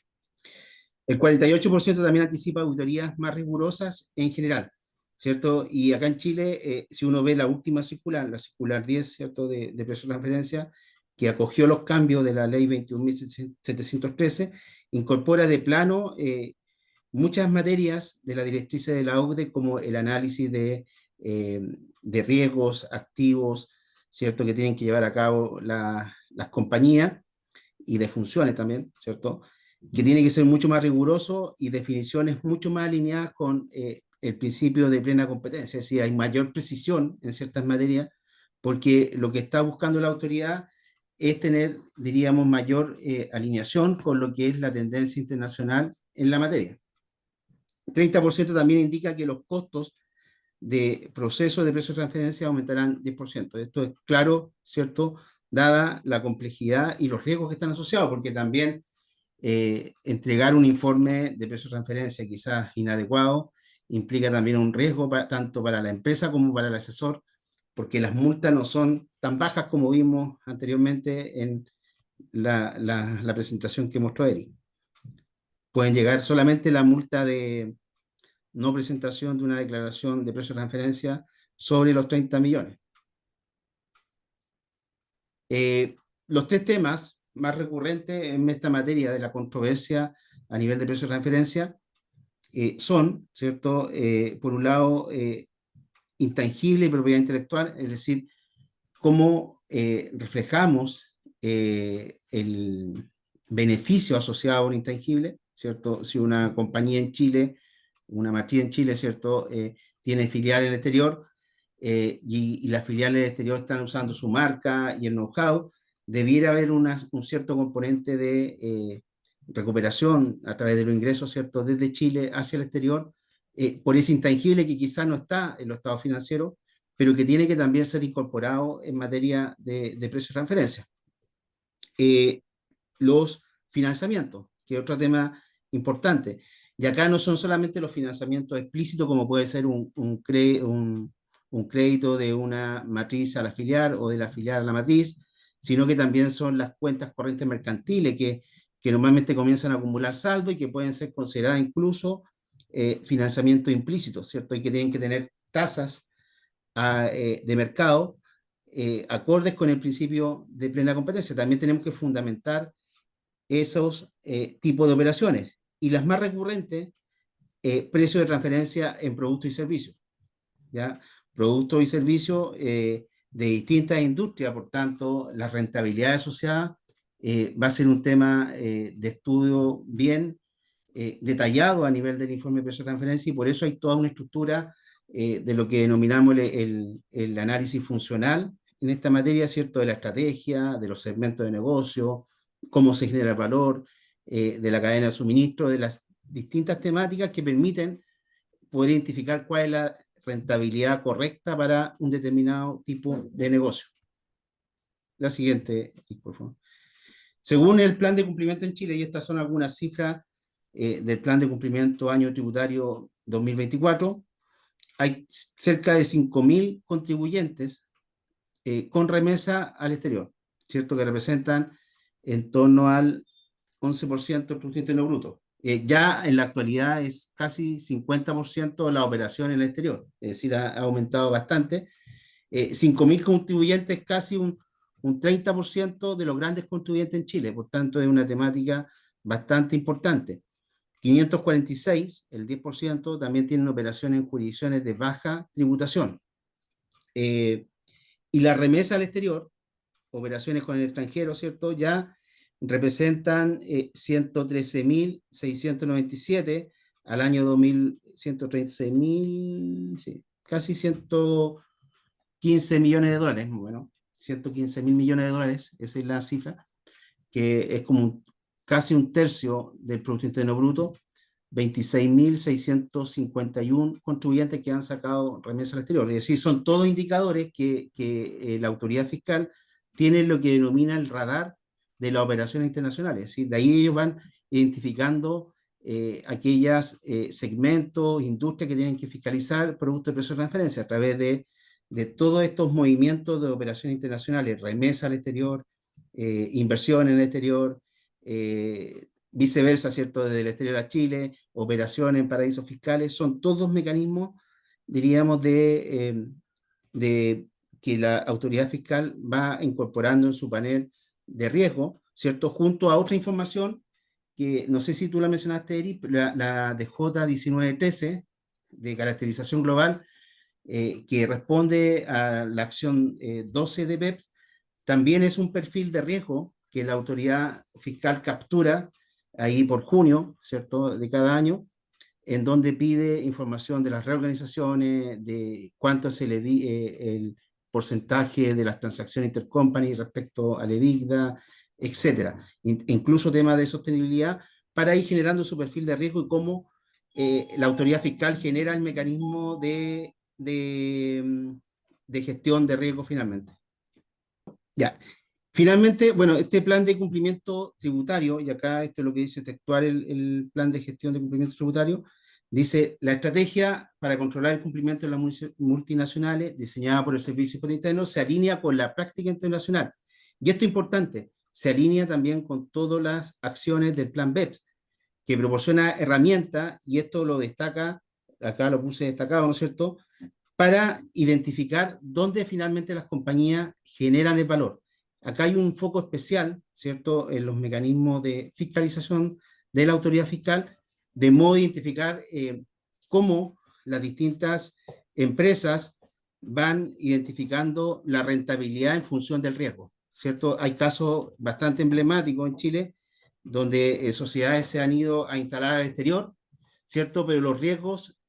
El 48% también anticipa auditorías más rigurosas en general, ¿cierto? Y acá en Chile, si uno ve la última circular, la circular 10, ¿cierto?, de precios de transferencia, que acogió los cambios de la ley 21.713, incorpora de plano muchas materias de la directriz de la OCDE, como el análisis de riesgos activos, ¿cierto?, que tienen que llevar a cabo las compañías y de funciones también, ¿cierto?, que tiene que ser mucho más riguroso y definiciones mucho más alineadas con el principio de plena competencia, es decir, hay mayor precisión en ciertas materias, porque lo que está buscando la autoridad es tener, diríamos, mayor alineación con lo que es la tendencia internacional en la materia. 30% también indica que los costos de proceso de precio de transferencia aumentarán 10%. Esto es claro, ¿cierto? Dada la complejidad y los riesgos que están asociados, porque también entregar un informe de precio de transferencia quizás inadecuado implica también un riesgo tanto para la empresa como para el asesor, porque las multas no son tan bajas como vimos anteriormente en la presentación que mostró Eric. Pueden llegar solamente la multa de no presentación de una declaración de precio de transferencia sobre los 30 millones. Los tres temas más recurrentes en esta materia de la controversia a nivel de precio de transferencia son, ¿cierto? Por un lado, intangible y propiedad intelectual, es decir, cómo reflejamos el beneficio asociado a un intangible, ¿cierto? Si una compañía en Chile, una matriz en Chile, ¿cierto? Tiene filial en el exterior y las filiales del exterior están usando su marca y el know-how, debiera haber un cierto componente de recuperación a través de los ingresos, ¿cierto? Desde Chile hacia el exterior, por ese intangible que quizás no está en los estados financieros, pero que tiene que también ser incorporado en materia de precio de transferencia. Los financiamientos, que es otro tema importante. Y acá no son solamente los financiamientos explícitos, como puede ser un crédito de una matriz a la filial o de la filial a la matriz, sino que también son las cuentas corrientes mercantiles que normalmente comienzan a acumular saldo y que pueden ser consideradas incluso financiamiento implícito, ¿cierto? Y que tienen que tener tasas de mercado acordes con el principio de plena competencia. También tenemos que fundamentar esos tipos de operaciones. Y las más recurrentes, precios de transferencia en productos y servicios. ¿Ya? Productos y servicios de distintas industrias, por tanto, la rentabilidad asociada va a ser un tema de estudio bien detallado a nivel del informe de precios de transferencia y por eso hay toda una estructura de lo que denominamos el análisis funcional en esta materia, ¿cierto? De la estrategia, de los segmentos de negocio, cómo se genera el valor, de la cadena de suministro, de las distintas temáticas que permiten poder identificar cuál es la rentabilidad correcta para un determinado tipo de negocio. La siguiente, por favor. Según el plan de cumplimiento en Chile, y estas son algunas cifras del plan de cumplimiento año tributario 2024, hay cerca de 5.000 contribuyentes con remesa al exterior, ¿cierto? Que representan en torno al 11% del Producto Interno Bruto. Ya en la actualidad es casi 50% de la operación en el exterior, es decir, ha aumentado bastante. 5.000 contribuyentes, casi un 30% de los grandes contribuyentes en Chile, por tanto es una temática bastante importante. 546, el 10%, también tienen operaciones en jurisdicciones de baja tributación. Y la remesa al exterior, operaciones con el extranjero, ¿cierto? Ya representan 113.697 al año 2000, 136.000, sí, casi 115 millones de dólares, bueno, 115.000 millones de dólares, esa es la cifra, que es como casi un tercio del Producto Interno Bruto, 26.651 contribuyentes que han sacado remesa al exterior. Es decir, son todos indicadores que la autoridad fiscal tiene lo que denomina el radar de las operaciones internacionales. Es decir, de ahí ellos van identificando aquellas segmentos, industrias que tienen que fiscalizar productos de precio de transferencia a través de todos estos movimientos de operaciones internacionales, remesa al exterior, inversión en el exterior, viceversa, ¿cierto? Desde el exterior a Chile, operaciones en paraísos fiscales, son todos mecanismos, diríamos, de que la autoridad fiscal va incorporando en su panel de riesgo, ¿cierto? Junto a otra información que no sé si tú la mencionaste, Eric, la de J1913, de caracterización global, que responde a la acción 12 de BEPS, también es un perfil de riesgo que la autoridad fiscal captura ahí por junio, ¿cierto?, de cada año, en donde pide información de las reorganizaciones, de cuánto es el porcentaje de las transacciones intercompany respecto al EBITDA, etcétera. Incluso temas de sostenibilidad, para ir generando su perfil de riesgo y cómo la autoridad fiscal genera el mecanismo de gestión de riesgo finalmente. Ya. Finalmente, bueno, este plan de cumplimiento tributario, y acá esto es lo que dice textual el plan de gestión de cumplimiento tributario, dice, la estrategia para controlar el cumplimiento de las multinacionales diseñada por el Servicio Impuesto Interno se alinea con la práctica internacional. Y esto es importante, se alinea también con todas las acciones del plan BEPS, que proporciona herramientas, y esto lo destaca, acá lo puse destacado, ¿no es cierto?, para identificar dónde finalmente las compañías generan el valor. Acá hay un foco especial, ¿cierto?, en los mecanismos de fiscalización de la autoridad fiscal, de modo de identificar cómo las distintas empresas van identificando la rentabilidad en función del riesgo, ¿cierto? Hay casos bastante emblemáticos en Chile donde sociedades se han ido a instalar al exterior, ¿cierto? Pero los riesgos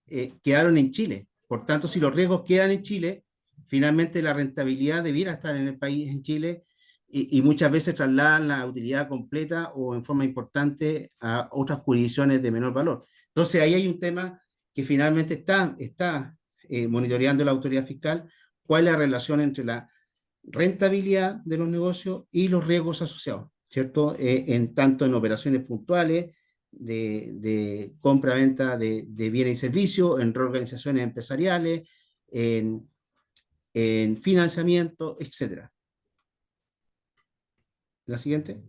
quedaron en Chile. Por tanto, si los riesgos quedan en Chile, finalmente la rentabilidad debiera estar en el país, en Chile, y muchas veces trasladan la utilidad completa o en forma importante a otras jurisdicciones de menor valor. Entonces, ahí hay un tema que finalmente está monitoreando la autoridad fiscal, cuál es la relación entre la rentabilidad de los negocios y los riesgos asociados, ¿cierto? En tanto en operaciones puntuales de compra-venta de bienes y servicios, en reorganizaciones empresariales, en, en financiamiento, etcétera. La siguiente.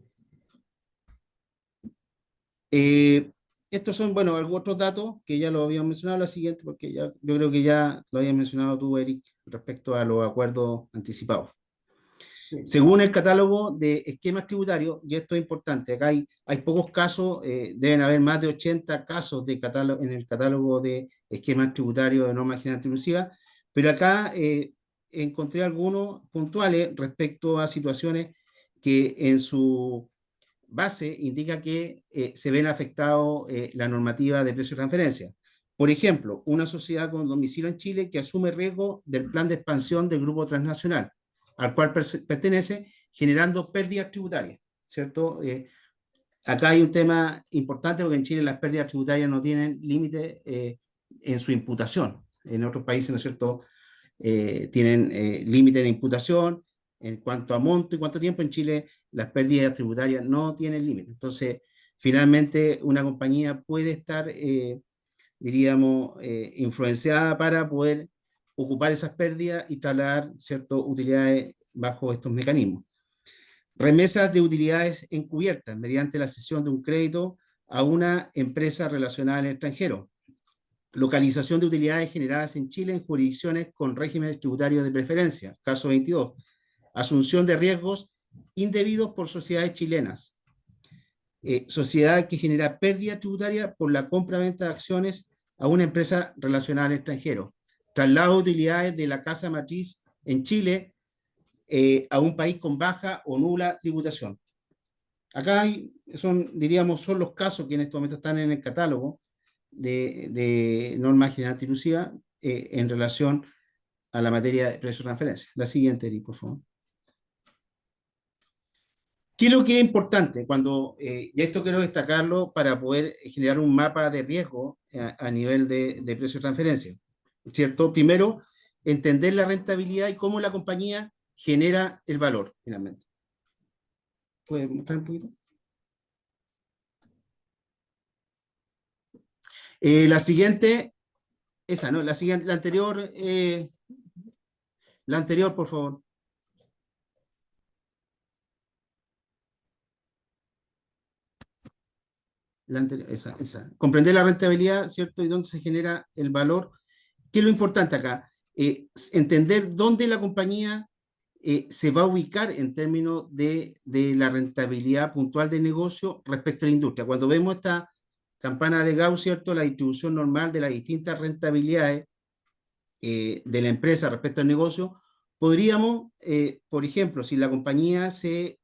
Eh, Estos son, bueno, algunos otros datos que ya lo habíamos mencionado. La siguiente, porque ya, yo creo que ya lo habías mencionado tú, Eric, respecto a los acuerdos anticipados. Sí. Según el catálogo de esquemas tributarios, y esto es importante, acá hay pocos casos, deben haber más de 80 casos en el catálogo de esquemas tributarios de norma general tributiva, pero acá encontré algunos puntuales respecto a situaciones que en su base indica que se ven afectados la normativa de precio de transferencia. Por ejemplo, una sociedad con domicilio en Chile que asume riesgo del plan de expansión del grupo transnacional, al cual pertenece, generando pérdidas tributarias, ¿cierto? Acá hay un tema importante porque en Chile las pérdidas tributarias no tienen límite en su imputación. En otros países, ¿no es cierto?, tienen límite de imputación en cuanto a monto y cuánto tiempo. En Chile las pérdidas tributarias no tienen límite. Entonces, finalmente una compañía puede estar, diríamos, influenciada para poder ocupar esas pérdidas y trasladar ciertas utilidades bajo estos mecanismos. Remesas de utilidades encubiertas mediante la cesión de un crédito a una empresa relacionada al extranjero. Localización de utilidades generadas en Chile en jurisdicciones con regímenes tributarios de preferencia. Caso 22. Asunción de riesgos indebidos por sociedades chilenas. Sociedad que genera pérdida tributaria por la compra-venta de acciones a una empresa relacionada al extranjero. Traslado de utilidades de la casa matriz en Chile a un país con baja o nula tributación. Acá diríamos, son los casos que en este momento están en el catálogo de norma general tributiva en relación a la materia de precio de transferencia. La siguiente, Eric, por favor. ¿Qué es lo que es importante cuando, y esto quiero destacarlo para poder generar un mapa de riesgo a nivel de precio de transferencia, ¿cierto? Primero, entender la rentabilidad y cómo la compañía genera el valor, finalmente. ¿Puede mostrar un poquito? La siguiente, esa, ¿no? La siguiente, la anterior, por favor. La anterior, esa. Comprender la rentabilidad, ¿cierto? Y dónde se genera el valor. ¿Qué es lo importante acá? Entender dónde la compañía se va a ubicar en términos de la rentabilidad puntual del negocio respecto a la industria. Cuando vemos esta campana de Gauss, ¿cierto? La distribución normal de las distintas rentabilidades de la empresa respecto al negocio, podríamos, por ejemplo, si la compañía se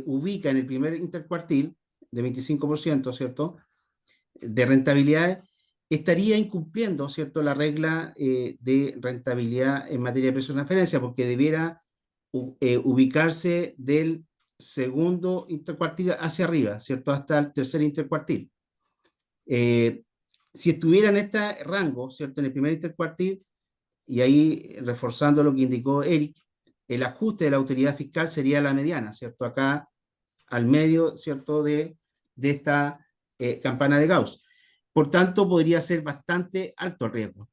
ubica en el primer intercuartil de 25%, ¿cierto?, de rentabilidades, estaría incumpliendo, ¿cierto?, la regla de rentabilidad en materia de precios de transferencia, porque debiera ubicarse del segundo intercuartil hacia arriba, ¿cierto?, hasta el tercer intercuartil. Eh, si estuviera en este rango, ¿cierto?, en el primer intercuartil, y ahí reforzando lo que indicó Eric, el ajuste de la autoridad fiscal sería la mediana, ¿cierto?, acá al medio, ¿cierto?, de esta campana de Gauss. Por tanto, podría ser bastante alto el riesgo.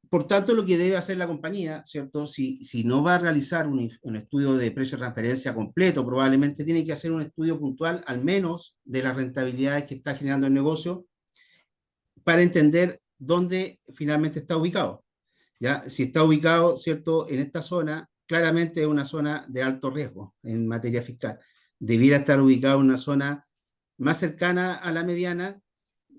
Por tanto, lo que debe hacer la compañía, ¿cierto? Si no va a realizar un estudio de precio de transferencia completo, probablemente tiene que hacer un estudio puntual, al menos de las rentabilidades que está generando el negocio, para entender dónde finalmente está ubicado. ¿Ya? Si está ubicado, ¿cierto?, en esta zona, claramente es una zona de alto riesgo en materia fiscal. Debiera estar ubicado en una zona más cercana a la mediana,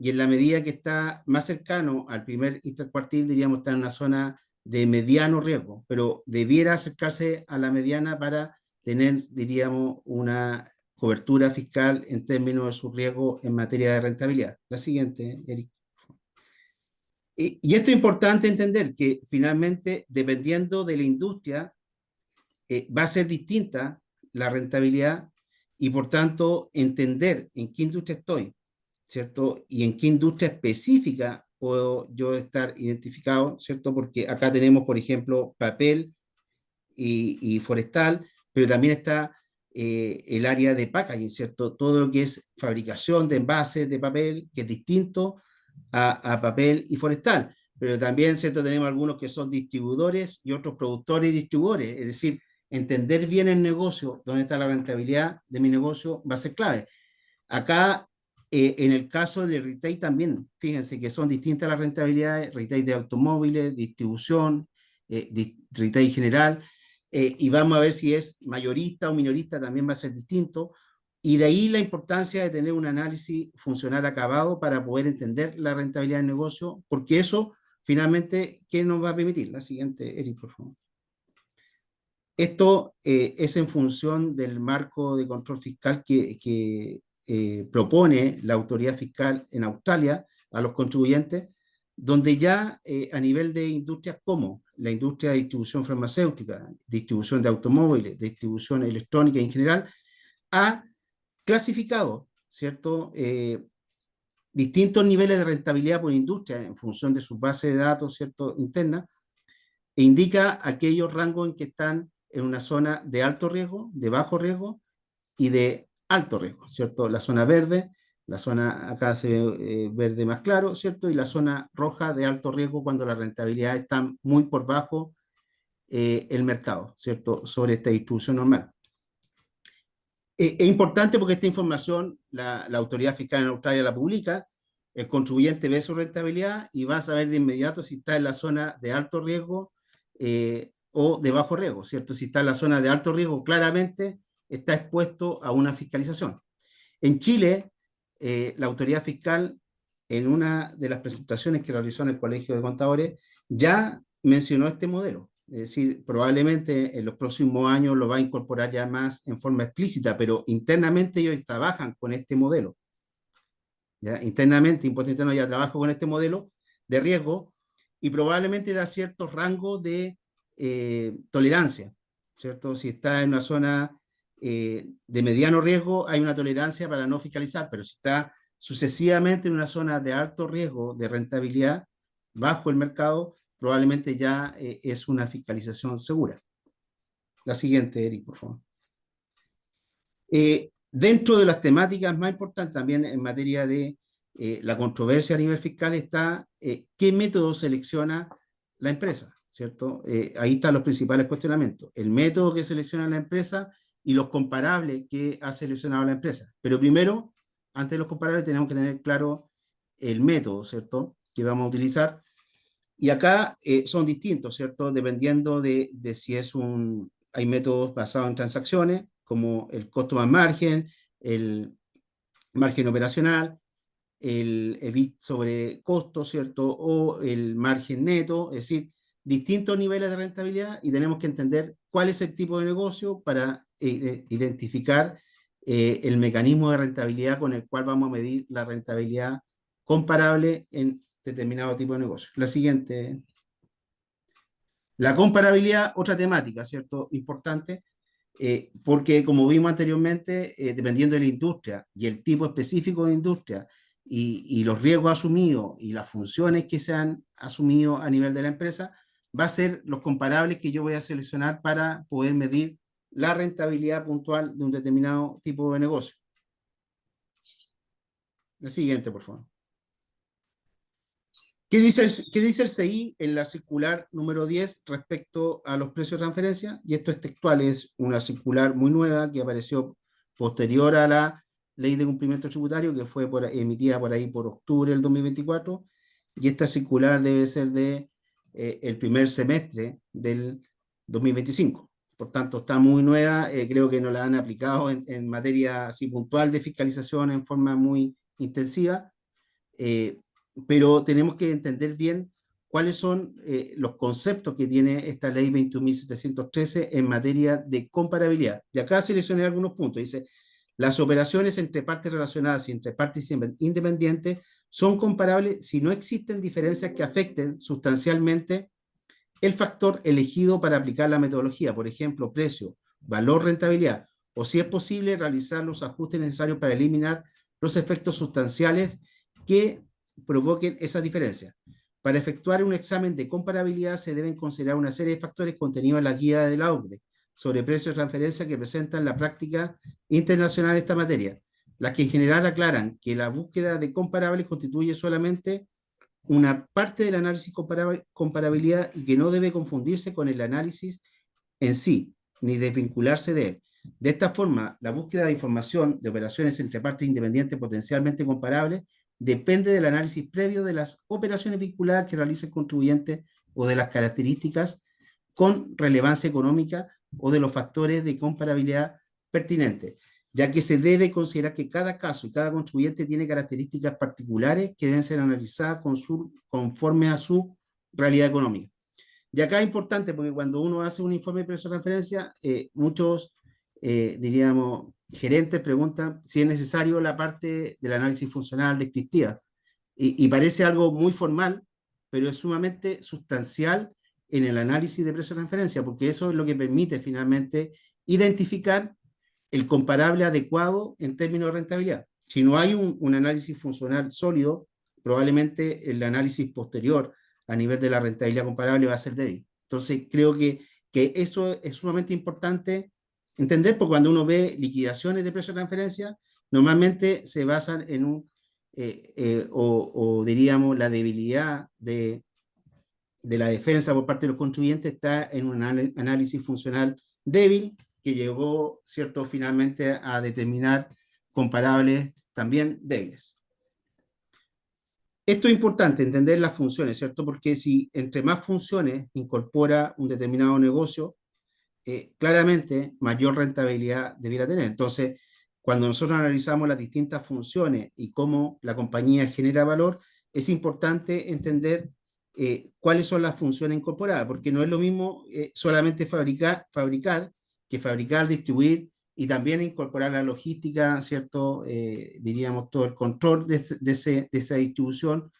y en la medida que está más cercano al primer intercuartil, diríamos, está en una zona de mediano riesgo, pero debiera acercarse a la mediana para tener, diríamos, una cobertura fiscal en términos de su riesgo en materia de rentabilidad. La siguiente, Eric. Y esto es importante entender que finalmente, dependiendo de la industria, va a ser distinta la rentabilidad, y por tanto entender en qué industria estoy, ¿cierto? Y en qué industria específica puedo yo estar identificado, ¿cierto? Porque acá tenemos, por ejemplo, papel y forestal, pero también está el área de packaging, ¿cierto? Todo lo que es fabricación de envases de papel, que es distinto a papel y forestal. Pero también, ¿cierto?, tenemos algunos que son distribuidores y otros productores y distribuidores. Es decir, entender bien el negocio, dónde está la rentabilidad de mi negocio, va a ser clave. Acá, en el caso de retail también, fíjense que son distintas las rentabilidades: retail de automóviles, distribución, retail general, y vamos a ver si es mayorista o minorista, también va a ser distinto. Y de ahí la importancia de tener un análisis funcional acabado para poder entender la rentabilidad del negocio, porque eso finalmente, ¿qué nos va a permitir? La siguiente, Eric, por favor. Esto es en función del marco de control fiscal que propone la autoridad fiscal en Australia a los contribuyentes, donde ya a nivel de industrias como la industria de distribución farmacéutica, distribución de automóviles, distribución electrónica en general, ha clasificado, ¿cierto?, distintos niveles de rentabilidad por industria en función de sus bases de datos, ¿cierto?, internas, e indica aquellos rangos en que están en una zona de alto riesgo, de bajo riesgo y de alto riesgo, ¿cierto? La zona verde, la zona acá se ve verde más claro, ¿cierto? Y la zona roja de alto riesgo, cuando la rentabilidad está muy por bajo el mercado, ¿cierto?, sobre esta distribución normal. Es importante porque esta información la autoridad fiscal en Australia la publica, el contribuyente ve su rentabilidad y va a saber de inmediato si está en la zona de alto riesgo o de bajo riesgo, ¿cierto? Si está en la zona de alto riesgo, claramente está expuesto a una fiscalización. En Chile, la autoridad fiscal, en una de las presentaciones que realizó en el Colegio de Contadores, ya mencionó este modelo. Es decir, probablemente en los próximos años lo va a incorporar ya más en forma explícita, pero internamente ellos trabajan con este modelo. ¿Ya? Internamente, Impuesto Interno ya trabaja con este modelo de riesgo, y probablemente da ciertos rangos de tolerancia, ¿cierto? Si está en una zona de mediano riesgo, hay una tolerancia para no fiscalizar, pero si está sucesivamente en una zona de alto riesgo de rentabilidad bajo el mercado, probablemente ya es una fiscalización segura. La siguiente, Eric, por favor. Dentro de las temáticas más importantes también en materia de la controversia a nivel fiscal está qué método selecciona la empresa, ¿cierto? Ahí están los principales cuestionamientos: el método que selecciona la empresa y los comparables que ha seleccionado la empresa. Pero primero, antes de los comparables, tenemos que tener claro el método, ¿cierto?, que vamos a utilizar. Y acá son distintos, ¿cierto?, dependiendo de si es hay métodos basados en transacciones, como el costo más margen, el margen operacional, el EBIT sobre costo, ¿cierto?, o el margen neto. Es decir, distintos niveles de rentabilidad, y tenemos que entender cuál es el tipo de negocio para identificar el mecanismo de rentabilidad con el cual vamos a medir la rentabilidad comparable en determinado tipo de negocio. La siguiente. La comparabilidad, otra temática, ¿cierto? Importante, porque como vimos anteriormente, dependiendo de la industria y el tipo específico de industria y los riesgos asumidos y las funciones que se han asumido a nivel de la empresa, va a ser los comparables que yo voy a seleccionar para poder medir la rentabilidad puntual de un determinado tipo de negocio. La siguiente, por favor. Qué dice el CI en la circular número 10 respecto a los precios de transferencia? Y esto es textual, es una circular muy nueva que apareció posterior a la ley de cumplimiento tributario que fue emitida por ahí por octubre del 2024. Y esta circular debe ser de el primer semestre del 2025. Por tanto, está muy nueva, creo que no la han aplicado en materia así puntual de fiscalización en forma muy intensiva. Pero tenemos que entender bien cuáles son los conceptos que tiene esta ley 21.713 en materia de comparabilidad. De acá seleccioné algunos puntos. Dice, las operaciones entre partes relacionadas y entre partes independientes son comparables si no existen diferencias que afecten sustancialmente el factor elegido para aplicar la metodología, por ejemplo, precio, valor, rentabilidad, o si es posible realizar los ajustes necesarios para eliminar los efectos sustanciales que provoquen esas diferencias. Para efectuar un examen de comparabilidad se deben considerar una serie de factores contenidos en la guía de la OCDE sobre precios de transferencia que presentan la práctica internacional en esta materia, las que en general aclaran que la búsqueda de comparables constituye solamente una parte del análisis comparabilidad y que no debe confundirse con el análisis en sí, ni desvincularse de él. De esta forma, la búsqueda de información de operaciones entre partes independientes potencialmente comparables depende del análisis previo de las operaciones vinculadas que realice el contribuyente o de las características con relevancia económica o de los factores de comparabilidad pertinentes, ya que se debe considerar que cada caso y cada contribuyente tiene características particulares que deben ser analizadas conforme a su realidad económica. Y acá es importante porque cuando uno hace un informe de precio de referencia, muchos, diríamos, gerentes preguntan si es necesario la parte del análisis funcional descriptiva. Y parece algo muy formal, pero es sumamente sustancial en el análisis de precio de referencia, porque eso es lo que permite finalmente identificar el comparable adecuado en términos de rentabilidad. Si no hay un análisis funcional sólido, probablemente el análisis posterior a nivel de la rentabilidad comparable va a ser débil. Entonces, creo que eso es sumamente importante entender, porque cuando uno ve liquidaciones de precios de transferencia, normalmente se basan en o diríamos la debilidad de la defensa por parte de los contribuyentes está en un análisis funcional débil que llegó, ¿cierto?, finalmente a determinar comparables también débiles. Esto es importante, entender las funciones, ¿cierto? Porque si entre más funciones incorpora un determinado negocio, claramente mayor rentabilidad debiera tener. Entonces, cuando nosotros analizamos las distintas funciones y cómo la compañía genera valor, es importante entender cuáles son las funciones incorporadas, porque no es lo mismo solamente fabricar que fabricar, distribuir y también incorporar la logística, ¿cierto? Diríamos todo el control de esa distribución.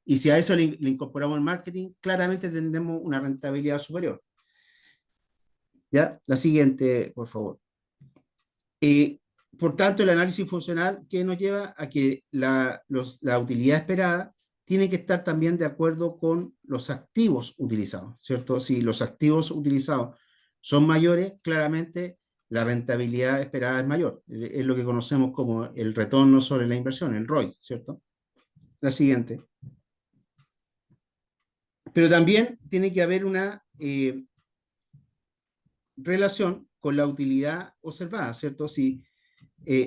Y si a eso le incorporamos el marketing, claramente tendremos una rentabilidad superior. ¿Ya? La siguiente, por favor. Por tanto, el análisis funcional que nos lleva a que la utilidad esperada tiene que estar también de acuerdo con los activos utilizados, ¿cierto? Si los activos utilizados son mayores, claramente la rentabilidad esperada es mayor. Es lo que conocemos como el retorno sobre la inversión, el ROI, ¿cierto? La siguiente. Pero también tiene que haber una relación con la utilidad observada, ¿cierto? Si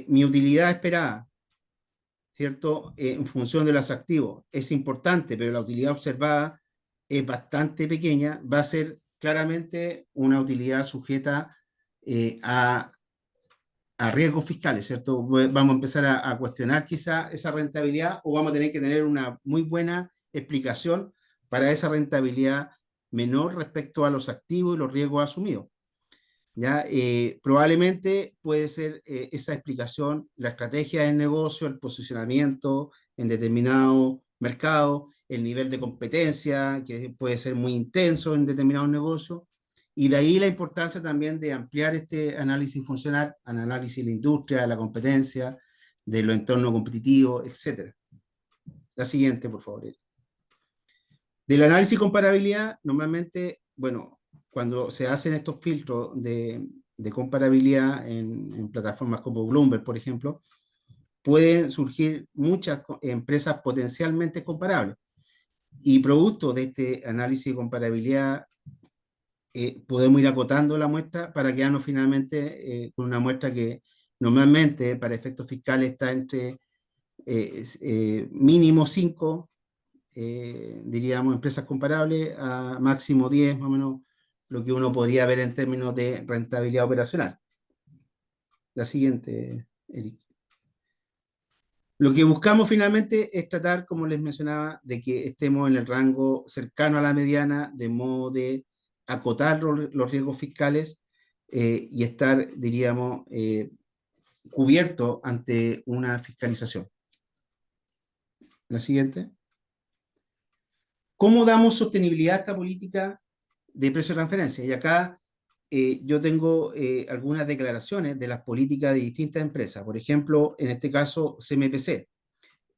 mi utilidad esperada, ¿cierto? En función de los activos es importante, pero la utilidad observada es bastante pequeña, va a ser claramente una utilidad sujeta a riesgos fiscales, ¿cierto? Vamos a empezar a cuestionar quizá esa rentabilidad o vamos a tener que tener una muy buena explicación para esa rentabilidad menor respecto a los activos y los riesgos asumidos. ¿ya? Probablemente puede ser esa explicación, la estrategia del negocio, el posicionamiento en determinado mercado, el nivel de competencia, que puede ser muy intenso en determinados negocios, y de ahí la importancia también de ampliar este análisis funcional, al análisis de la industria, de la competencia, de los entornos competitivos, etcétera. La siguiente, por favor. Del análisis y comparabilidad, normalmente, bueno, cuando se hacen estos filtros de comparabilidad en plataformas como Bloomberg, por ejemplo, pueden surgir muchas empresas potencialmente comparables. Y producto de este análisis de comparabilidad, podemos ir acotando la muestra para quedarnos finalmente con una muestra que normalmente para efectos fiscales está entre mínimo 5, diríamos, empresas comparables a máximo 10, más o menos lo que uno podría ver en términos de rentabilidad operacional. La siguiente, Eric. Lo que buscamos finalmente es tratar, como les mencionaba, de que estemos en el rango cercano a la mediana, de modo de acotar los riesgos fiscales y estar, diríamos, cubierto ante una fiscalización. La siguiente. ¿Cómo damos sostenibilidad a esta política de precio de transferencia? Y acá yo tengo algunas declaraciones de las políticas de distintas empresas. Por ejemplo, en este caso, CMPC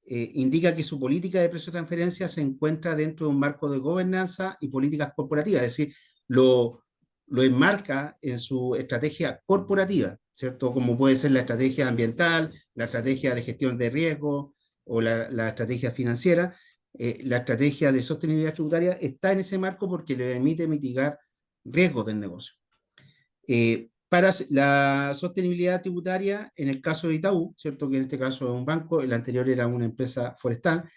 indica que su política de precio de transferencia se encuentra dentro de un marco de gobernanza y políticas corporativas, es decir, lo enmarca en su estrategia corporativa, ¿cierto? Como puede ser la estrategia ambiental, la estrategia de gestión de riesgo o la estrategia financiera. La estrategia de sostenibilidad tributaria está en ese marco porque le permite mitigar riesgos del negocio. Para la sostenibilidad tributaria, en el caso de Itaú, ¿cierto? Que en este caso es un banco, el anterior era una empresa forestal,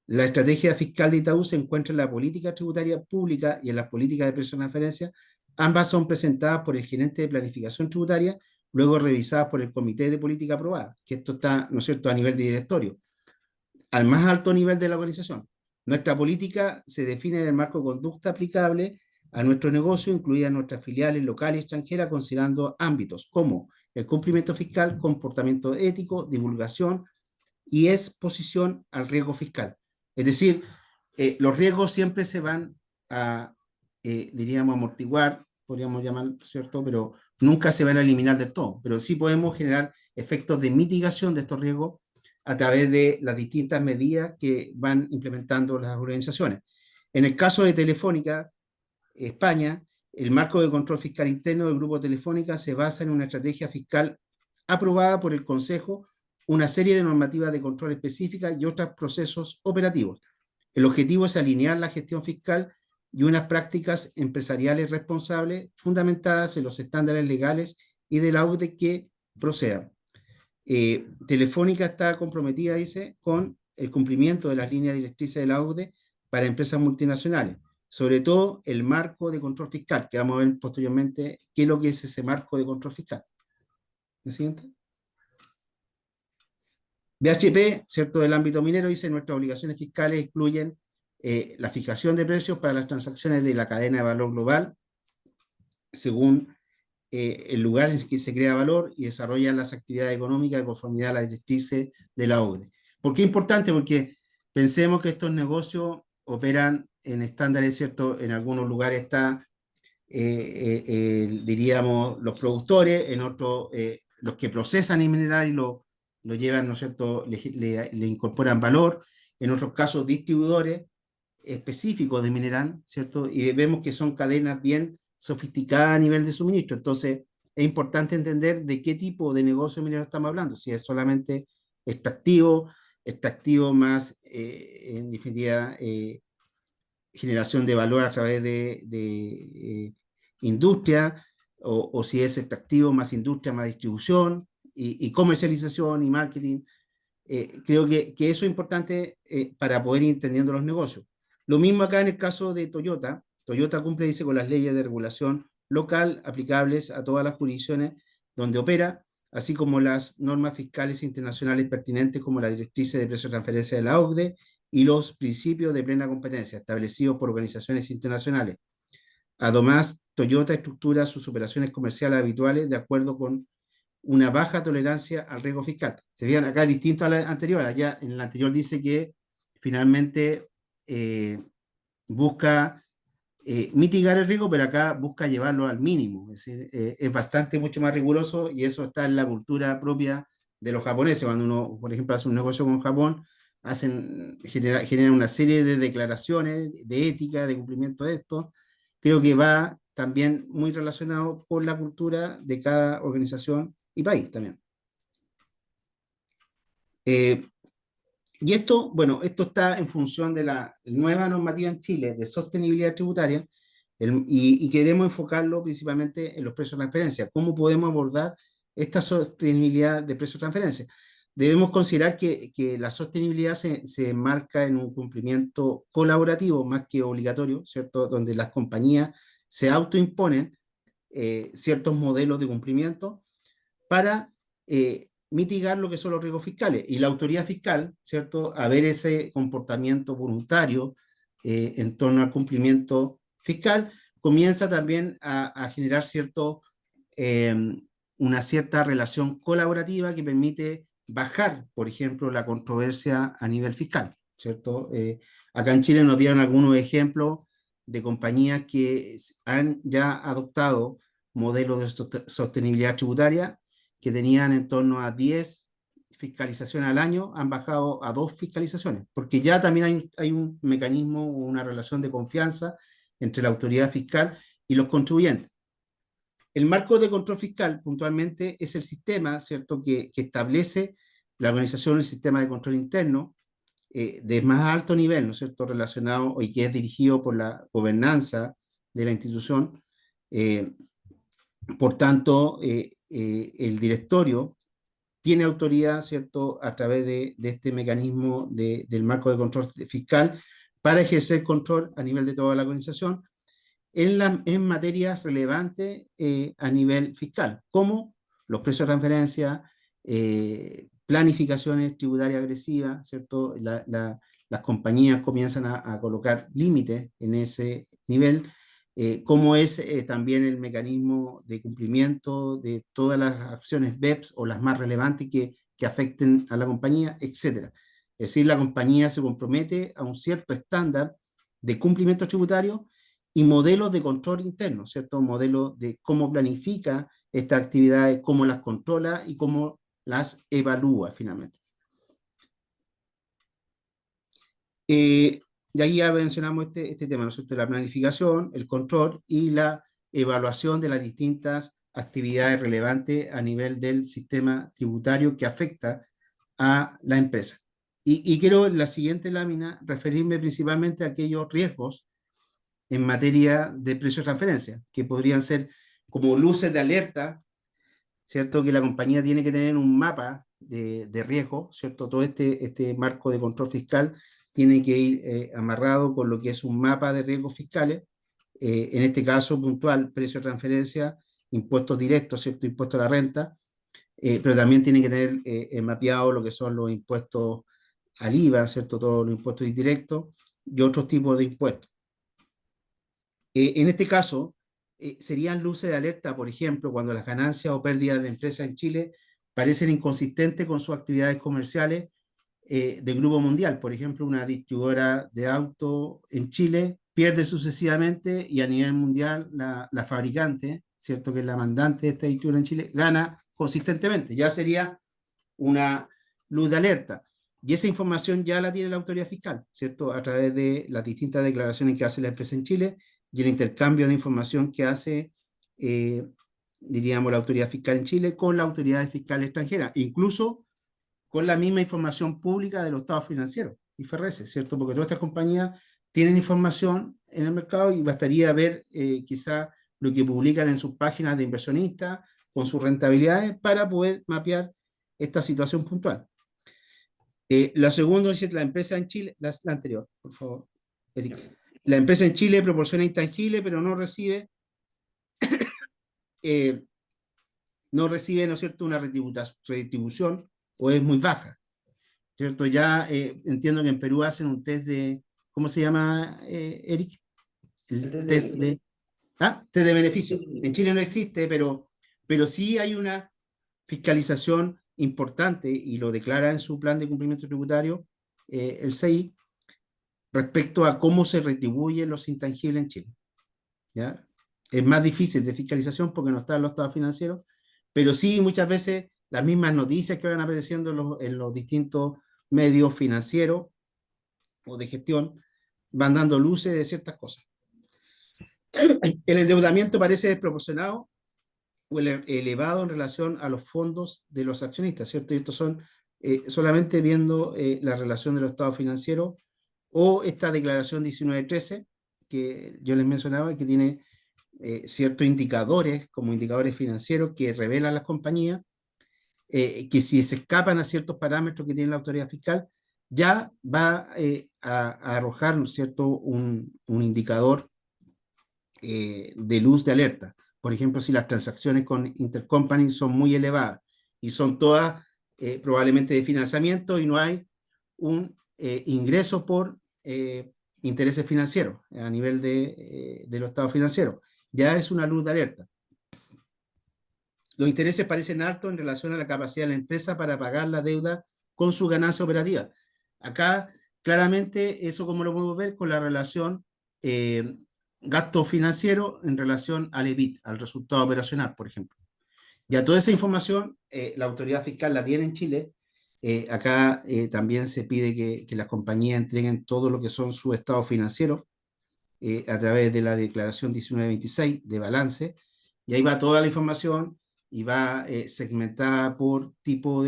la estrategia fiscal de Itaú se encuentra en la política tributaria pública y en las políticas de presión de referencia. Ambas son presentadas por el gerente de planificación tributaria, luego revisadas por el comité de política aprobada, que esto está, ¿no es cierto?, a nivel de directorio, al más alto nivel de la organización. Nuestra política se define en el marco de conducta aplicable a nuestro negocio, incluidas nuestras filiales locales y extranjeras, considerando ámbitos como el cumplimiento fiscal, comportamiento ético, divulgación y exposición al riesgo fiscal. Es decir, los riesgos siempre se van a, diríamos, amortiguar, podríamos llamar, ¿cierto? Pero nunca se van a eliminar del todo. Pero sí podemos generar efectos de mitigación de estos riesgos a través de las distintas medidas que van implementando las organizaciones. En el caso de Telefónica, España, el marco de control fiscal interno del Grupo Telefónica se basa en una estrategia fiscal aprobada por el Consejo, una serie de normativas de control específicas y otros procesos operativos. El objetivo es alinear la gestión fiscal y unas prácticas empresariales responsables fundamentadas en los estándares legales y de la OCDE que procedan. Telefónica está comprometida, dice, con el cumplimiento de las líneas directrices de la OCDE para empresas multinacionales, sobre todo el marco de control fiscal, que vamos a ver posteriormente qué es lo que es ese marco de control fiscal. ¿El siguiente? BHP, ¿cierto? Del ámbito minero, dice nuestras obligaciones fiscales incluyen la fijación de precios para las transacciones de la cadena de valor global, según el lugar en que se crea valor y desarrollan las actividades económicas de conformidad a las directrices de la OCDE. ¿Por qué es importante? Porque pensemos que estos negocios operan en estándares, ¿cierto? En algunos lugares está, diríamos, los productores, en otros, los que procesan el mineral y lo llevan, ¿no es cierto?, le incorporan valor, en otros casos distribuidores específicos de mineral, ¿cierto? Y vemos que son cadenas bien sofisticadas a nivel de suministro. Entonces, es importante entender de qué tipo de negocio minero estamos hablando, si es solamente extractivo, extractivo más, en definitiva, generación de valor a través de industria, o si es extractivo más industria, más distribución, y comercialización y marketing. Creo que eso es importante para poder ir entendiendo los negocios. Lo mismo acá en el caso de Toyota. Toyota cumple, dice, con las leyes de regulación local aplicables a todas las jurisdicciones donde opera, así como las normas fiscales internacionales pertinentes como la directriz de precio de transferencia de la OCDE y los principios de plena competencia establecidos por organizaciones internacionales. Además, Toyota estructura sus operaciones comerciales habituales de acuerdo con una baja tolerancia al riesgo fiscal. Se vean acá distinto a la anterior. Allá en la anterior dice que finalmente busca mitigar el riesgo, pero acá busca llevarlo al mínimo. Es decir, es bastante mucho más riguroso y eso está en la cultura propia de los japoneses. Cuando uno, por ejemplo, hace un negocio con Japón, generan una serie de declaraciones de ética, de cumplimiento de esto. Creo que va también muy relacionado con la cultura de cada organización y país también. Eh, y esto, bueno, esto está en función de la nueva normativa en Chile de sostenibilidad tributaria y queremos enfocarlo principalmente en los precios de transferencia. ¿Cómo podemos abordar esta sostenibilidad de precios de transferencia? Debemos considerar que la sostenibilidad se enmarca en un cumplimiento colaborativo más que obligatorio, ¿cierto? Donde las compañías se autoimponen ciertos modelos de cumplimiento para mitigar lo que son los riesgos fiscales. Y la autoridad fiscal, ¿cierto? A ver ese comportamiento voluntario en torno al cumplimiento fiscal, comienza también a generar eh, una cierta relación colaborativa que permite bajar, por ejemplo, la controversia a nivel fiscal, ¿cierto? Acá en Chile nos dieron algunos ejemplos de compañías que han ya adoptado modelos de sostenibilidad tributaria que tenían en torno a 10 fiscalizaciones al año, han bajado a 2 fiscalizaciones, porque ya también hay un mecanismo, una relación de confianza entre la autoridad fiscal y los contribuyentes. El marco de control fiscal, puntualmente, es el sistema, ¿cierto?, que establece la organización del sistema de control interno de más alto nivel, ¿no es cierto?, relacionado y que es dirigido por la gobernanza de la institución. Por tanto, el directorio tiene autoridad, ¿cierto?, a través de este mecanismo del marco de control fiscal para ejercer control a nivel de toda la organización en materias relevantes a nivel fiscal, como los precios de transferencia, planificaciones tributarias agresivas, ¿cierto? Las compañías comienzan a colocar límites en ese nivel, cómo es también el mecanismo de cumplimiento de todas las acciones BEPS o las más relevantes que afecten a la compañía, etcétera. Es decir, la compañía se compromete a un cierto estándar de cumplimiento tributario y modelos de control interno, ¿cierto? Modelos de cómo planifica estas actividades, cómo las controla y cómo las evalúa finalmente. Y ahí ya mencionamos este tema, ¿no es cierto? La planificación, el control y la evaluación de las distintas actividades relevantes a nivel del sistema tributario que afecta a la empresa. Y quiero en la siguiente lámina referirme principalmente a aquellos riesgos en materia de precios de transferencia, que podrían ser como luces de alerta, ¿cierto? Que la compañía tiene que tener un mapa de riesgo, ¿cierto? Todo este marco de control fiscal tiene que ir amarrado con lo que es un mapa de riesgos fiscales, en este caso puntual, precio de transferencia, impuestos directos, ¿cierto? Impuestos a la renta, pero también tiene que tener mapeado lo que son los impuestos al IVA, ¿cierto? Todos los impuestos indirectos y otros tipos de impuestos. En este caso, serían luces de alerta, por ejemplo, cuando las ganancias o pérdidas de empresas en Chile parecen inconsistentes con sus actividades comerciales de grupo mundial. Por ejemplo, una distribuidora de auto en Chile pierde sucesivamente y a nivel mundial la fabricante, ¿cierto? Que es la mandante de esta distribuidora en Chile, gana consistentemente. Ya sería una luz de alerta. Y esa información ya la tiene la autoridad fiscal, ¿cierto? A través de las distintas declaraciones que hace la empresa en Chile y el intercambio de información que hace, diríamos, la autoridad fiscal en Chile con la autoridad fiscal extranjera, incluso con la misma información pública de los estados financieros, IFRS, ¿cierto? Porque todas estas compañías tienen información en el mercado y bastaría ver quizá lo que publican en sus páginas de inversionistas con sus rentabilidades para poder mapear esta situación puntual. La segunda es la empresa en Chile, la anterior, por favor, Eric. La empresa en Chile proporciona intangible, pero eh, no recibe, ¿no es cierto?, una retribución o es muy baja, ¿cierto? Ya entiendo que en Perú hacen un test de, ¿cómo se llama, Eric? El El test test de ¿Ah? De Sí, beneficio. En sí. Chile no existe, pero sí hay una fiscalización importante y lo declara en su plan de cumplimiento tributario el CI respecto a cómo se retribuyen los intangibles en Chile. ¿Ya? Es más difícil de fiscalización porque no está en los estados financieros, pero sí muchas veces las mismas noticias que van apareciendo en los distintos medios financieros o de gestión van dando luces de ciertas cosas. El endeudamiento parece desproporcionado o elevado en relación a los fondos de los accionistas, ¿cierto? Y estos son solamente viendo la relación de los estados financieros o esta declaración 1913 que yo les mencionaba, que tiene ciertos indicadores, como indicadores financieros, que revelan las compañías, que si se escapan a ciertos parámetros que tiene la autoridad fiscal, ya va a arrojar, ¿no es cierto?, un indicador de luz de alerta. Por ejemplo, si las transacciones con intercompany son muy elevadas y son todas probablemente de financiamiento y no hay un ingreso por intereses financieros a nivel de los estados financieros, ya es una luz de alerta. Los intereses parecen altos en relación a la capacidad de la empresa para pagar la deuda con su ganancia operativa. Acá, claramente, eso como lo podemos ver con la relación eh, gasto financiero en relación al EBIT, al resultado operacional, por ejemplo. Ya toda esa información la autoridad fiscal la tiene en Chile. Acá también se pide que las compañías entreguen todo lo que son sus estados financieros a través de la declaración 1926 de balance, y ahí va toda la información y va segmentada por tipo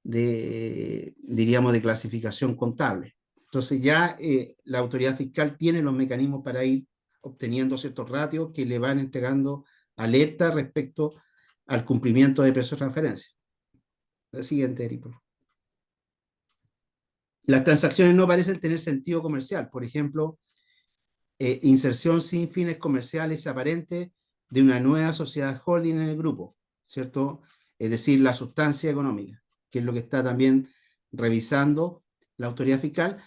diríamos, de clasificación contable. Entonces ya la autoridad fiscal tiene los mecanismos para ir obteniendo ciertos ratios que le van entregando alerta respecto al cumplimiento de precios de transferencia. La siguiente, Eric. Las transacciones no parecen tener sentido comercial. Por ejemplo, inserción sin fines comerciales aparentes de una nueva sociedad holding en el grupo, ¿cierto? Es decir, la sustancia económica, que es lo que está también revisando la autoridad fiscal,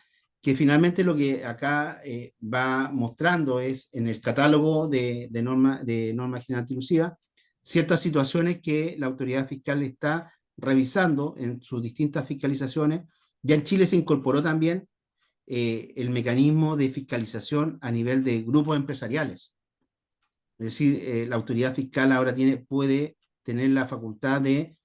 que finalmente lo que acá va mostrando es en el catálogo de norma general inclusiva ciertas situaciones que la autoridad fiscal está revisando en sus distintas fiscalizaciones. Ya en Chile se incorporó también el mecanismo de fiscalización a nivel de grupos empresariales. Es decir, la autoridad fiscal ahora puede tener la facultad de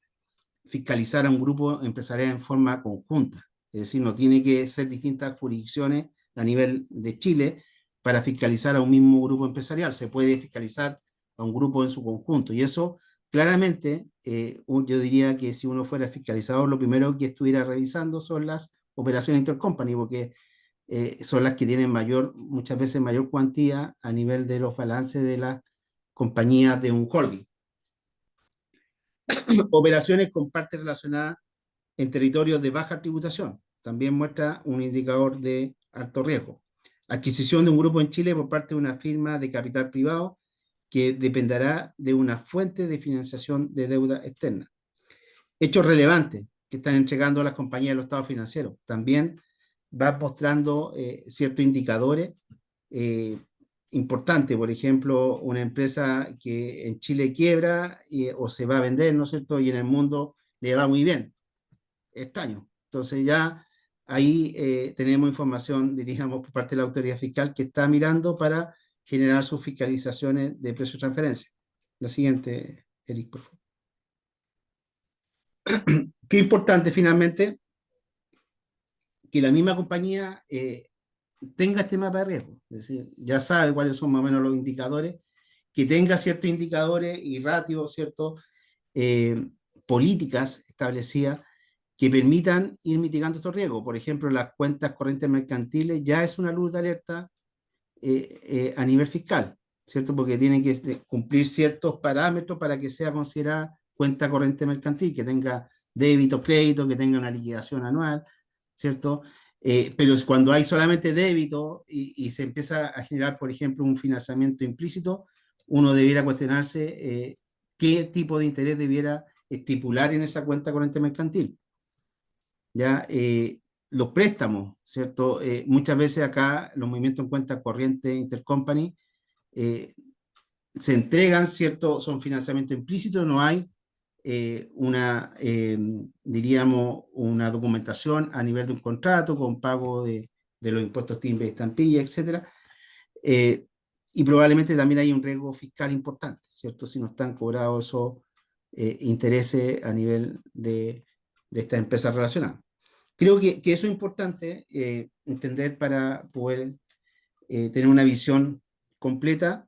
fiscalizar a un grupo empresarial en forma conjunta. Es decir, no tiene que ser distintas jurisdicciones a nivel de Chile para fiscalizar a un mismo grupo empresarial. Se puede fiscalizar a un grupo en su conjunto. Y eso, claramente, yo diría que si uno fuera fiscalizador, lo primero que estuviera revisando son las operaciones intercompany, porque son las que tienen muchas veces mayor cuantía a nivel de los balances de las compañías de un holding. Operaciones con partes relacionadas en territorios de baja tributación. También muestra un indicador de alto riesgo. Adquisición de un grupo en Chile por parte de una firma de capital privado que dependerá de una fuente de financiación de deuda externa. Hechos relevantes que están entregando a las compañías de los estados financieros. También va mostrando ciertos indicadores eh, importantes. Por ejemplo, una empresa que en Chile quiebra o se va a vender, ¿no es cierto? Y en el mundo le va muy bien. Extraño. Entonces ya ahí tenemos información, diríamos, por parte de la autoridad fiscal que está mirando para generar sus fiscalizaciones de precios de transferencia. La siguiente, Eric, por favor. Qué importante finalmente que la misma compañía tenga este mapa de riesgo, es decir, ya sabe cuáles son más o menos los indicadores, que tenga ciertos indicadores y ratios, ciertos eh, políticas establecidas que permitan ir mitigando estos riesgos. Por ejemplo, las cuentas corrientes mercantiles ya es una luz de alerta a nivel fiscal, ¿cierto? Porque tiene que cumplir ciertos parámetros para que sea considerada cuenta corriente mercantil, que tenga débito, crédito, que tenga una liquidación anual, ¿cierto? Pero cuando hay solamente débito y se empieza a generar, por ejemplo, un financiamiento implícito, uno debiera cuestionarse qué tipo de interés debiera estipular en esa cuenta corriente mercantil. ¿Ya? Los préstamos, ¿cierto? Muchas veces acá los movimientos en cuenta corriente intercompany se entregan, ¿cierto? Son financiamiento implícito, no hay diríamos, una documentación a nivel de un contrato con pago de los impuestos timbre, estampilla, etcétera. Eh, y probablemente también hay un riesgo fiscal importante, ¿cierto? Si no están cobrados esos intereses a nivel de estas empresas relacionadas. Creo que eso es importante entender para poder tener una visión completa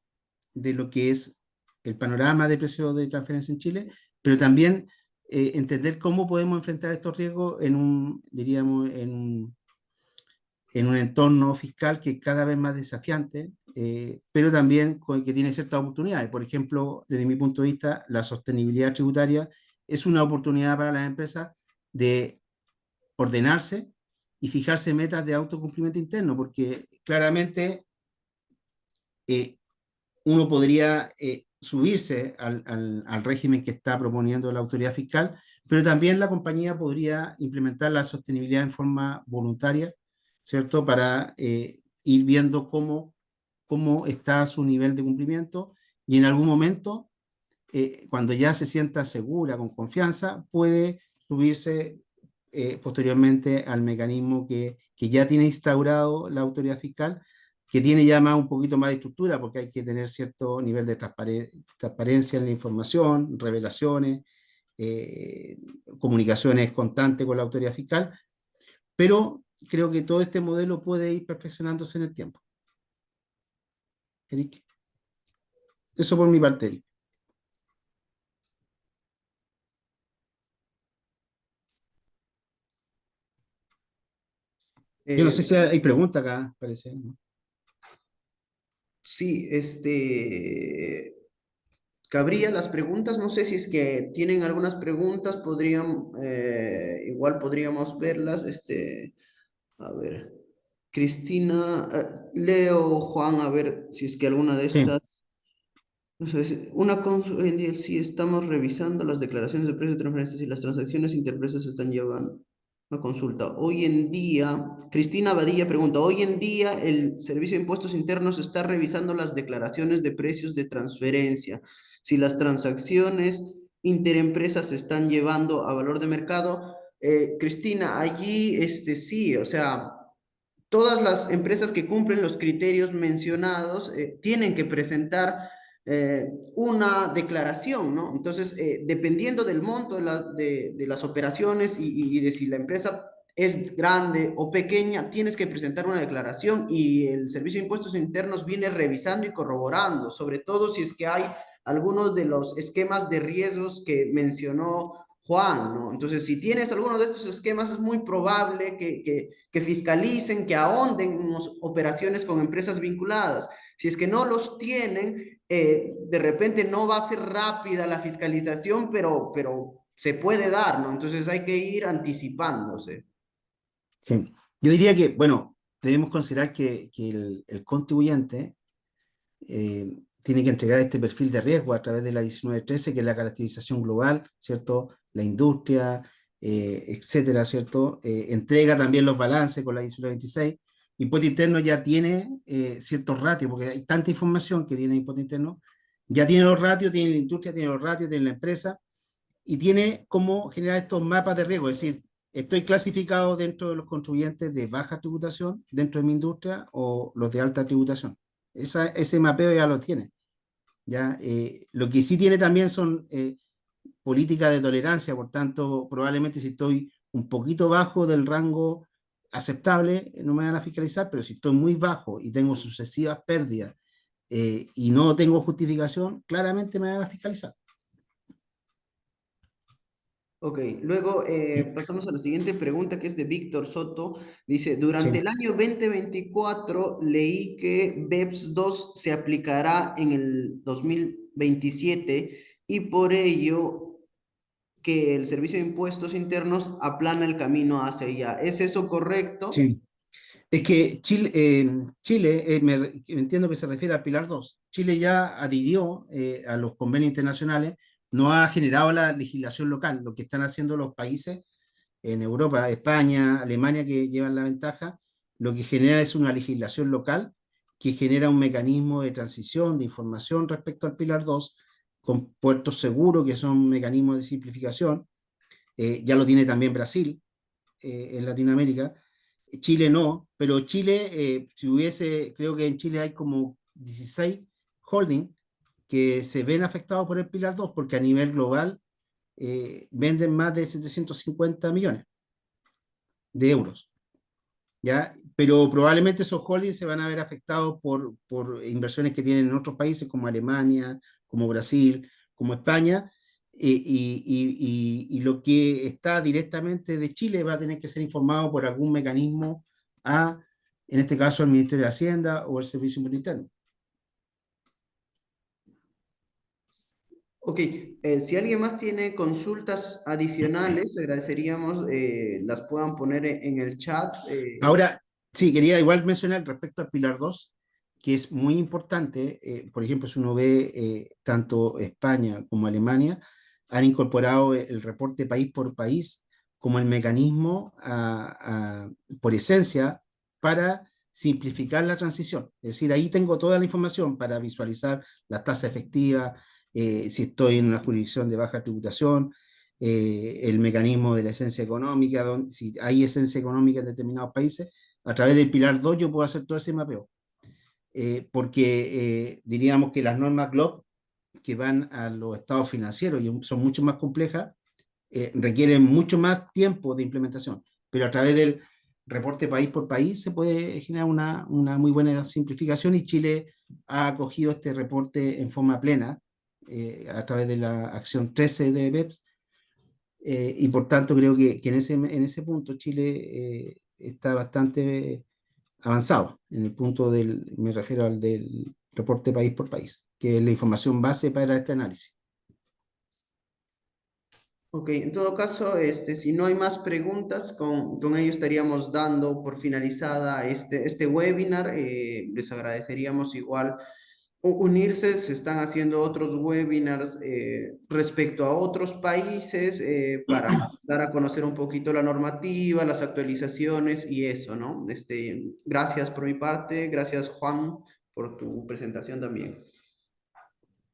de lo que es el panorama de precios de transferencia en Chile, pero también entender cómo podemos enfrentar estos riesgos en un, diríamos, en un entorno fiscal que es cada vez más desafiante, pero también que tiene ciertas oportunidades. Por ejemplo, desde mi punto de vista, la sostenibilidad tributaria es una oportunidad para las empresas de ordenarse y fijarse metas de autocumplimiento interno, porque claramente eh, uno podría subirse al régimen que está proponiendo la autoridad fiscal, pero también la compañía podría implementar la sostenibilidad en forma voluntaria, ¿cierto? Para ir viendo cómo está su nivel de cumplimiento y en algún momento, cuando ya se sienta segura, con confianza, puede subirse posteriormente al mecanismo que ya tiene instaurado la autoridad fiscal, que tiene ya más, un poquito más de estructura, porque hay que tener cierto nivel de transparencia en la información, revelaciones, eh, comunicaciones constantes con la autoridad fiscal, pero creo que todo este modelo puede ir perfeccionándose en el tiempo. Eric, eso por mi parte, Eric. Yo no sé si hay pregunta acá, parece, ¿no? Sí, cabría las preguntas, no sé si es que tienen algunas preguntas, igual podríamos verlas, a ver, Cristina, Leo, Juan, a ver si es que alguna de Sí, estas. Eso es, hoy en día sí estamos revisando las declaraciones de precios de transferencias y las transacciones interempresas se están llevando a consulta. Hoy en día, Cristina Badilla pregunta, hoy en día el Servicio de Impuestos Internos está revisando las declaraciones de precios de transferencia. Si las transacciones interempresas se están llevando a valor de mercado. Cristina, allí sí, o sea, todas las empresas que cumplen los criterios mencionados tienen que presentar una declaración, ¿no? Entonces, dependiendo del monto de las operaciones y de si la empresa es grande o pequeña, tienes que presentar una declaración y el Servicio de Impuestos Internos viene revisando y corroborando, sobre todo si es que hay algunos de los esquemas de riesgos que mencionó Juan, ¿no? Entonces, si tienes alguno de estos esquemas, es muy probable que fiscalicen, que ahonden en operaciones con empresas vinculadas. Si es que no los tienen, de repente no va a ser rápida la fiscalización, pero se puede dar, ¿no? Entonces hay que ir anticipándose. sí. Yo diría que, bueno, debemos considerar que el contribuyente tiene que entregar este perfil de riesgo a través de la 1913, que es la caracterización global, ¿cierto? La industria, etcétera, ¿cierto? Entrega también los balances con la 1926. Impuesto interno ya tiene ciertos ratios, porque hay tanta información que tiene impuesto interno, ya tiene los ratios, tiene la industria, tiene los ratios, tiene la empresa, y tiene cómo generar estos mapas de riesgo, es decir, estoy clasificado dentro de los contribuyentes de baja tributación dentro de mi industria o los de alta tributación. Ese mapeo ya lo tiene. ¿Ya? Lo que sí tiene también son políticas de tolerancia, por tanto, probablemente si estoy un poquito bajo del rango aceptable, no me van a fiscalizar, pero si estoy muy bajo y tengo sucesivas pérdidas y no tengo justificación, claramente me van a fiscalizar. Ok, luego pasamos a la siguiente pregunta que es de Víctor Soto. Dice, durante el Sí, año 2024 leí que BEPS 2 se aplicará en el 2027 y por ello que el Servicio de Impuestos Internos aplana el camino hacia allá. ¿Es eso correcto? sí. Es que Chile entiendo que se refiere al Pilar 2. Chile ya adhirió a los convenios internacionales, no ha generado la legislación local. Lo que están haciendo los países en Europa, España, Alemania, que llevan la ventaja, lo que genera es una legislación local que genera un mecanismo de transición de información respecto al Pilar 2, con puertos seguros, que son mecanismos de simplificación. Ya lo tiene también Brasil en Latinoamérica. Chile no, pero Chile, si hubiese, creo que en Chile hay como 16 holding que se ven afectados por el Pilar 2 porque a nivel global venden más de 750 millones de euros. ¿Ya? Pero probablemente esos holdings se van a ver afectados por inversiones que tienen en otros países como Alemania, como Brasil, como España, y lo que está directamente de Chile va a tener que ser informado por algún mecanismo a, en este caso, el Ministerio de Hacienda o el Servicio Interno. Ok, si alguien más tiene consultas adicionales, agradeceríamos las puedan poner en el chat. Ahora, sí, quería igual mencionar respecto al Pilar 2 que es muy importante, por ejemplo, si uno ve tanto España como Alemania, han incorporado el reporte país por país como el mecanismo por esencia para simplificar la transición. Es decir, ahí tengo toda la información para visualizar la tasa efectiva, si estoy en una jurisdicción de baja tributación, el mecanismo de la esencia económica, si hay esencia económica en determinados países, a través del Pilar 2 yo puedo hacer todo ese mapeo. Porque diríamos que las normas GLOB que van a los estados financieros y son mucho más complejas, requieren mucho más tiempo de implementación, pero a través del reporte país por país se puede generar una muy buena simplificación y Chile ha acogido este reporte en forma plena a través de la acción 13 de BEPS y por tanto creo que en ese punto Chile está bastante avanzado, en el punto del, me refiero al del reporte país por país, que es la información base para este análisis. Ok, en todo caso, si no hay más preguntas, con ello estaríamos dando por finalizada este webinar. Les agradeceríamos igual unirse, se están haciendo otros webinars respecto a otros países para dar a conocer un poquito la normativa, las actualizaciones y eso, ¿no? Gracias por mi parte, gracias Juan por tu presentación también.